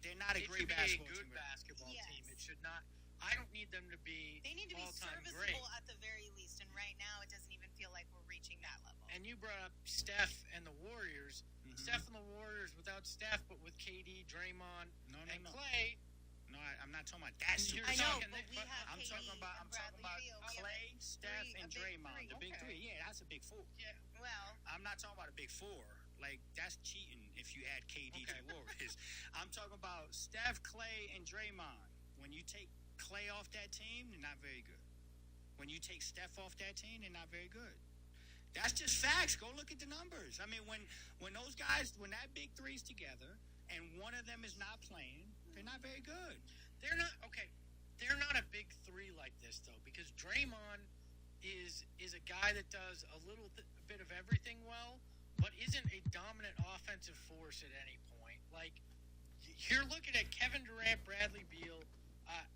they're not a great basketball good team. basketball team. It should not. I don't need them to be. They need to be all-time serviceable great. at the very least, and right now it doesn't even feel like we're reaching that level. And you brought up Steph and the Warriors. Steph and the Warriors without Steph, but with KD, Draymond, and Clay. No, I'm not talking about that. I know, but we have I'm KD talking about Clay, Steph, and Draymond. The big three. Yeah, that's a big four. Yeah. Well, I'm not talking about a big four. Like, that's cheating if you add KD to the Warriors. I'm talking about Steph, Clay, and Draymond. When you take Clay off that team, they're not very good. When you take Steph off that team, they're not very good. That's just facts. Go look at the numbers. I mean, when those guys, when that big three's together, and one of them is not playing, they're not very good. They're not okay. They're not a big three like this though, because Draymond is a guy that does a little bit of everything well, but isn't a dominant offensive force at any point. Like, you're looking at Kevin Durant, Bradley Beal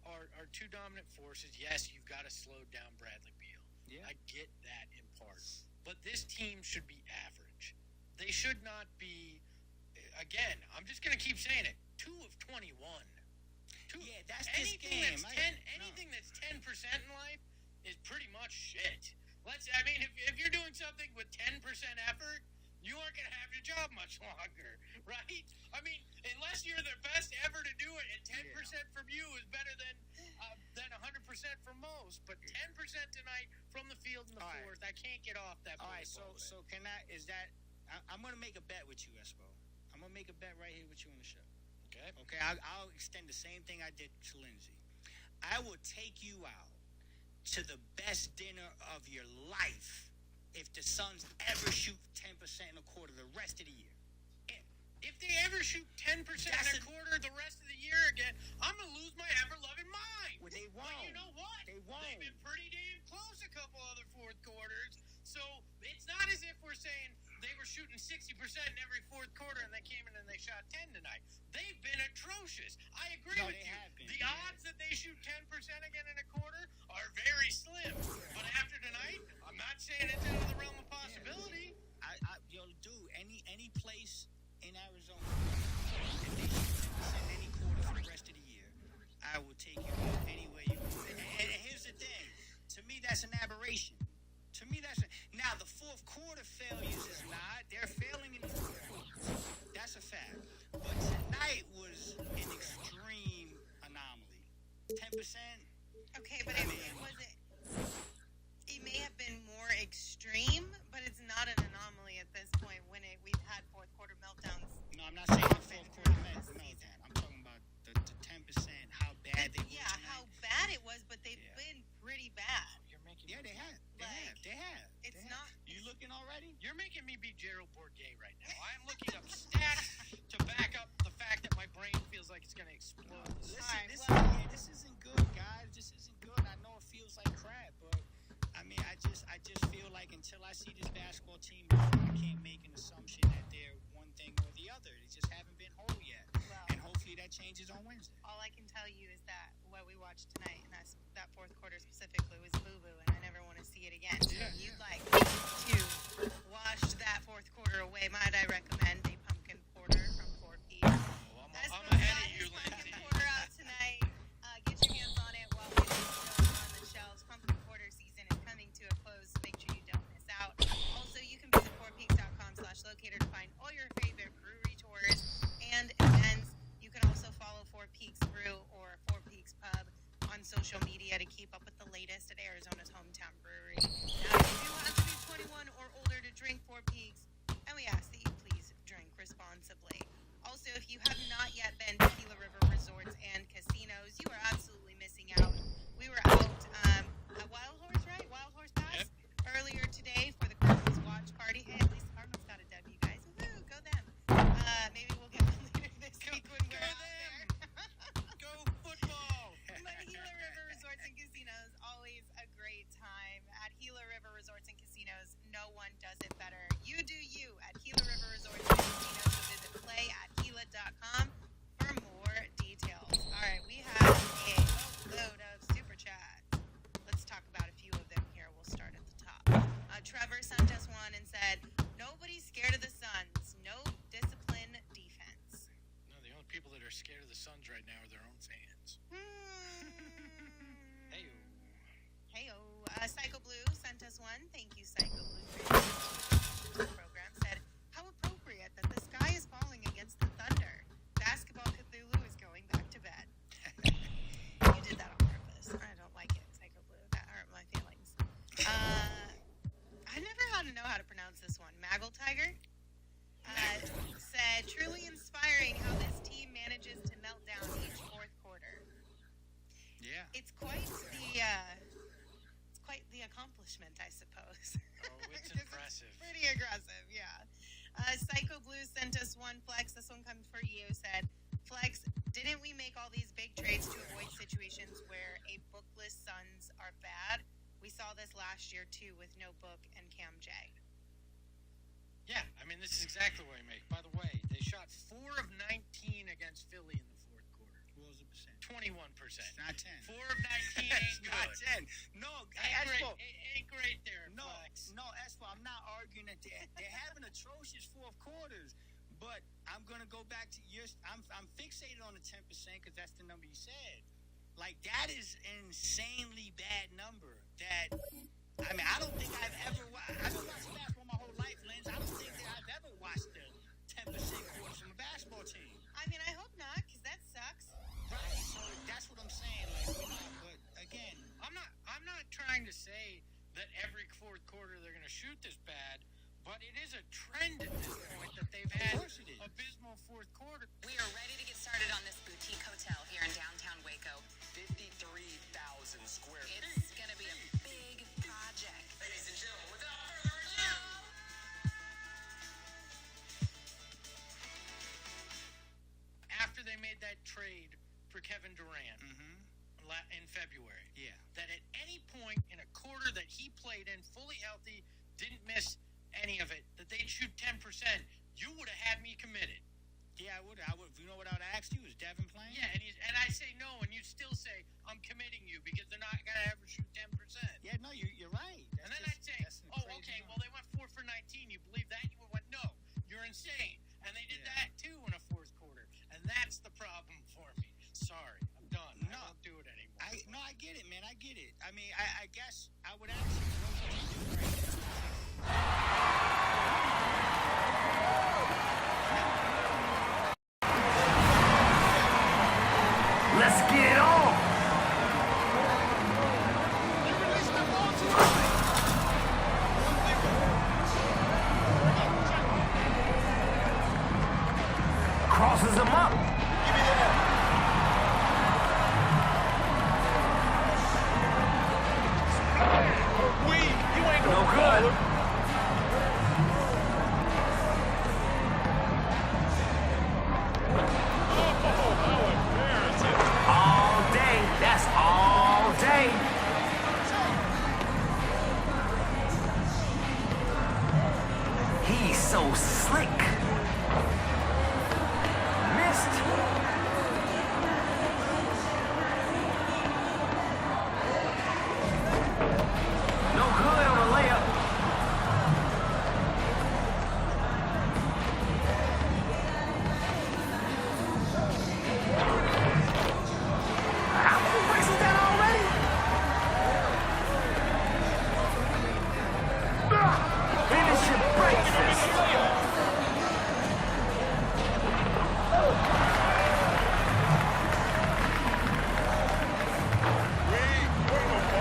are two dominant forces. Yes, you've got to slow down Bradley Beal. Yeah. I get that in part, but this team should be average. They should not be. Again, I'm just going to keep saying it. 2 of 21. Yeah, that's this anything game. Anything that's 10% in life is pretty much shit. I mean, if you're doing something with 10% effort, you aren't going to have your job much longer, right? I mean, unless you're the best ever to do it, and 10% from you is better than 100% from most. But 10% tonight from the field in the fourth, I can't get off that. All right, so can I? Is that? I'm going to make a bet with you, Espo. I'm going to make a bet right here with you on the show. Okay, I'll extend the same thing I did to Lindsay. I will take you out to the best dinner of your life if the Suns ever shoot 10% in a quarter the rest of the year. If they ever shoot 10% in a quarter the rest of the year again, I'm going to lose my ever-loving mind. Well, they won't. But you know what? They won't. They've been pretty damn close a couple other fourth quarters. So it's not as if we're saying they were shooting 60% in every fourth quarter and they came in and they shot 10 tonight. They've been atrocious. I agree with you. The odds that they shoot 10% again in a quarter are very slim. But after tonight, I'm not saying it's out of the realm of possibility. Dude, any place in Arizona, if they shoot 10% in any quarter for the rest of the year, I will take you anywhere you want. And here's the thing. To me, that's an aberration. Now, the fourth quarter failures is not. They're failing in the fourth quarter. That's a fact. But tonight was an extreme anomaly. 10%. Okay, but it may have been more extreme, but it's not an anomaly at this point when we've had fourth quarter meltdowns. No, I'm not saying the fourth quarter meltdown. I'm talking about the 10%, how bad they were. Yeah, how bad it was, but they've been pretty bad. Yeah, they have. They have. It's not. You looking already? You're making me be Gerald Bourguet right now. I'm looking up stats to back up the fact that my brain feels like it's going to explode. Listen, this isn't good, guys. This isn't good. I know it feels like crap, but I mean, I just feel like until I see this basketball team, I can't make an assumption that they're one thing or the other. They just haven't been whole yet, and hopefully that changes on Wednesday. All I can tell you is that what we watched tonight, and that fourth quarter specifically, was boo-boo, and I never want to see it again. So if you'd like to wash that fourth quarter away, might I recommend a pumpkin porter from 4P. I'm ahead of you, Lindsay. Pumpkin porter out tonight. Get your hands on it while it's still on the shelves. Pumpkin porter season is coming to a close, so make sure you don't miss out. Also, you can visit 4peaks.com/locator to find all your favorite brewery tours and events. You can also follow 4 Peaks Brew or 4 Peaks Pub on social media to keep up with the latest at Arizona's hometown brewery. Now, you do have to be 21 or older to drink 4 Peaks, and we ask that you please drink responsibly. Also, if you have not yet been to Gila River Resorts and Casinos, you are absolutely missing out. We were out at Wild Horse, right? Wild Horse Pass earlier today for the Cardinals watch party. Hey, at least Cardinals got a W, guys. Woo, go them. Maybe we'll get one later this week when we're out there. Go football! But Gila River Resorts and Casinos, always a great time. At Gila River Resorts and Casinos, no one does it better. You do you at Gila River Resorts and Casinos. So visit play@gila.com for more details. All right, we have It's quite the accomplishment, I suppose. Oh, it's impressive. Pretty aggressive, yeah. Psycho Blue sent us one. Flex, this one comes for you. Said, Flex, didn't we make all these big trades to avoid situations where a bookless Suns are bad? We saw this last year too with no book and Cam J. Yeah, I mean, this is exactly what we make. By the way, they shot 4 of 19 against Philly in the fourth quarter. What was the percent? 21%. Not 10. 4 of 19 ain't good. Not 10. No, ain't great there, no, Flex. No, Espo, I'm not arguing that they're having atrocious fourth quarters. But I'm going to go back to I'm fixated on the 10% because that's the number you said. Like, that is an insanely bad number. I mean, I don't think I've been watching basketball my whole life, Lens. I don't think that I've ever watched a 10% quarter from a basketball team. I mean, I hope not, because that sucks. Right, so that's what I'm saying. Like, but again, I'm not trying to say that every fourth quarter they're going to shoot this bad, but it is a trend at this point that they've had abysmal fourth quarter. We are ready to get started on this boutique hotel here in downtown Waco. 53,000 square feet. It's going to be a big project. Ladies and gentlemen, without further ado. After they made that trade for Kevin Durant in February, that at any point in a quarter that he played in fully healthy, didn't miss any of it, that they'd shoot 10%, you would have had me committed. Yeah, I would. You know what I would have asked you? Is Devin playing? Yeah, and I say no, and you still say I'm committing you because they're not going to ever shoot 10%. Yeah, no, you're right. And then I'd say, okay, well, they went 4 for 19. You believe that? You went, no, you're insane. And they did that, too, in a fourth quarter. And that's the problem for me. Sorry, I'm done. I don't do it anymore. I get it, man. I get it. I mean, I guess I would ask you, what would you do right now? Let's get it on! Crosses him up. No good. All day. That's all day. He's so slick. Missed. No good on the layup. How many breaks is that already? Finish your breakfast.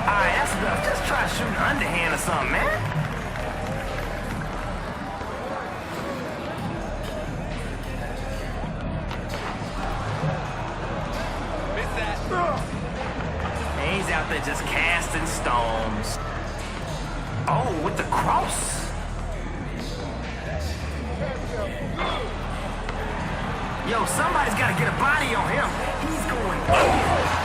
Alright, that's enough. Just try shooting underhand or something, man. Miss that. And he's out there just casting stones. Oh, with the cross. Yo, somebody's got to get a body on him. He's going over.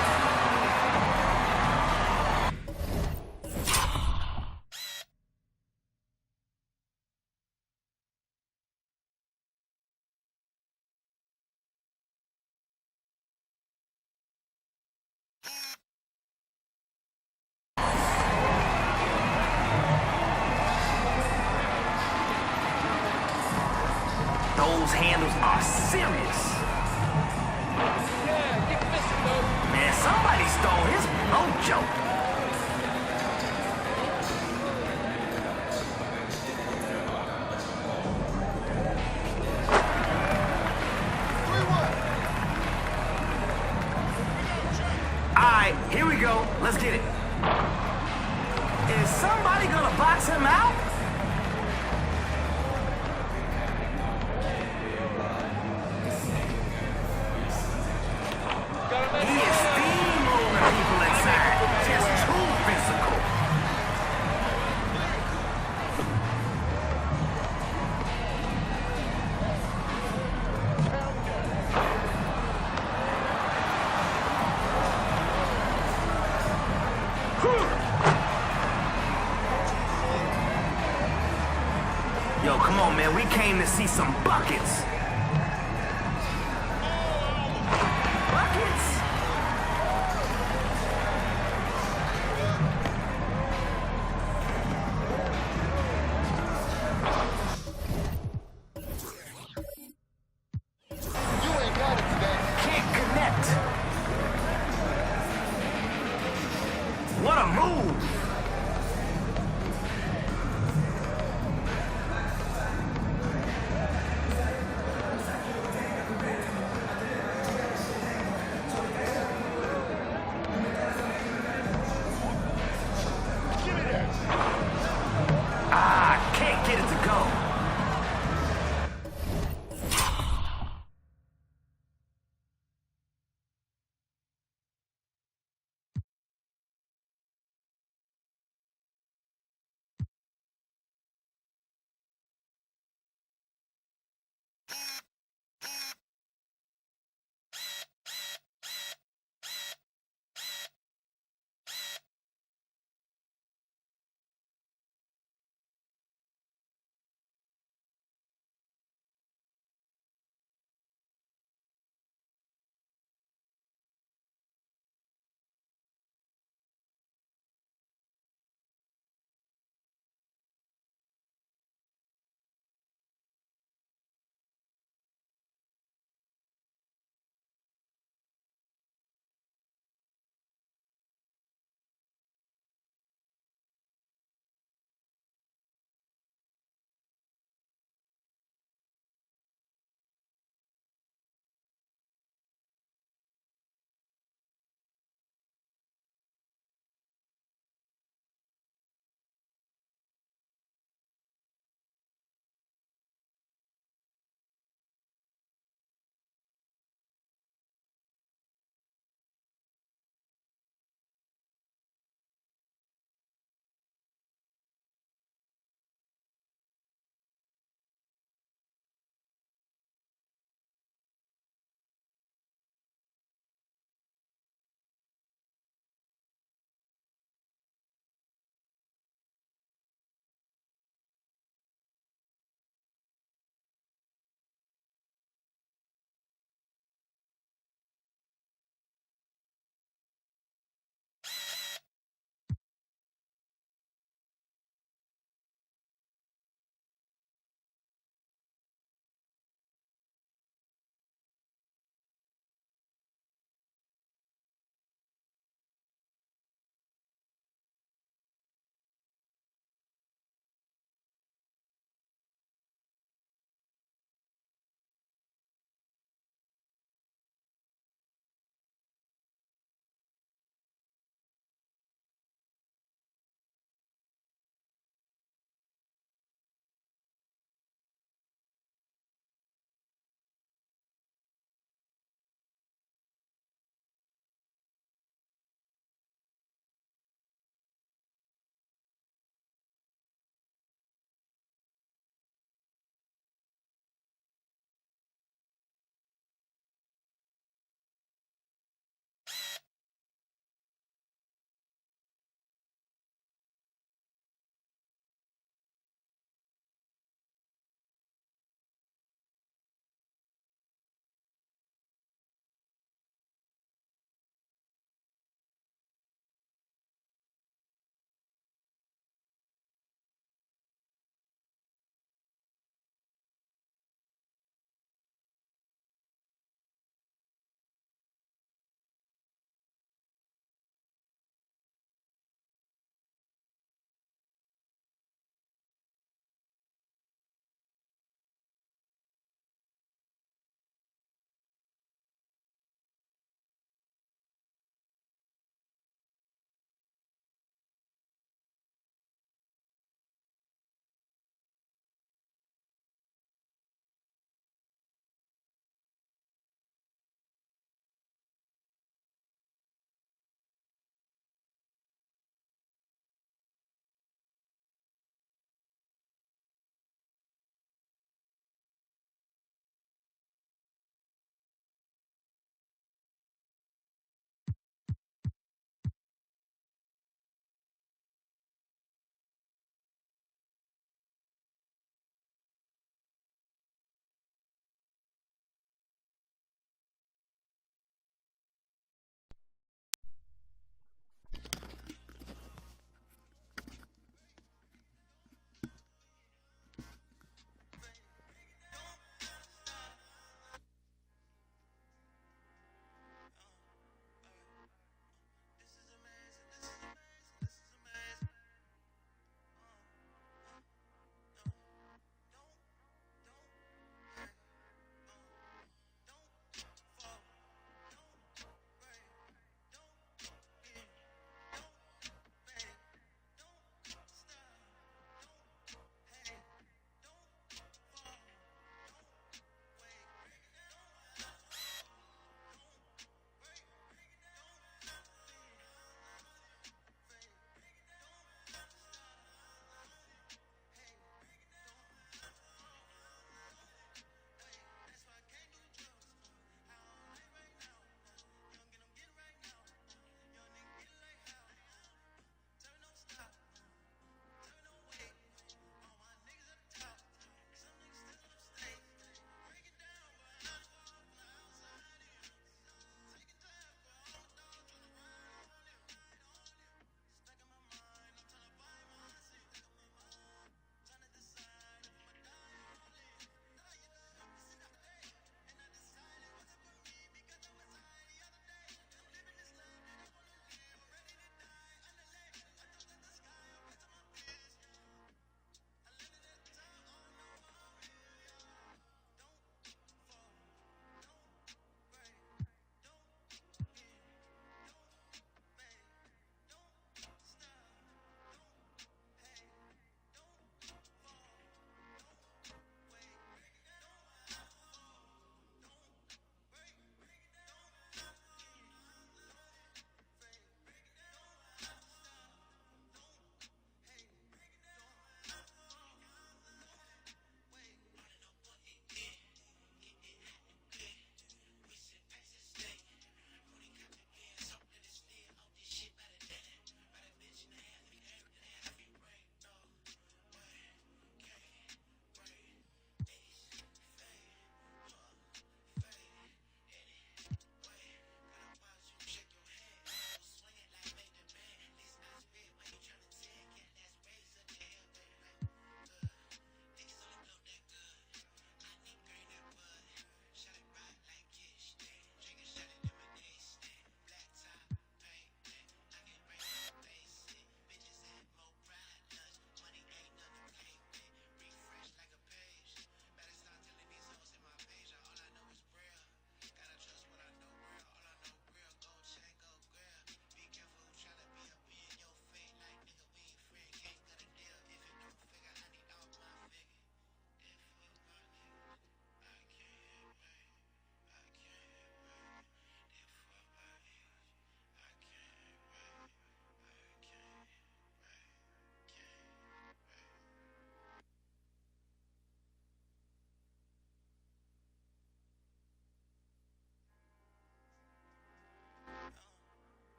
Those handles are serious. Man, somebody stole his mojo. Alright, here we go. Let's get it. Is somebody gonna box him out? He is steamrolling people at Yo, come on, man. We came to see some buckets. Buckets? You ain't got it today. Can't connect. What a move.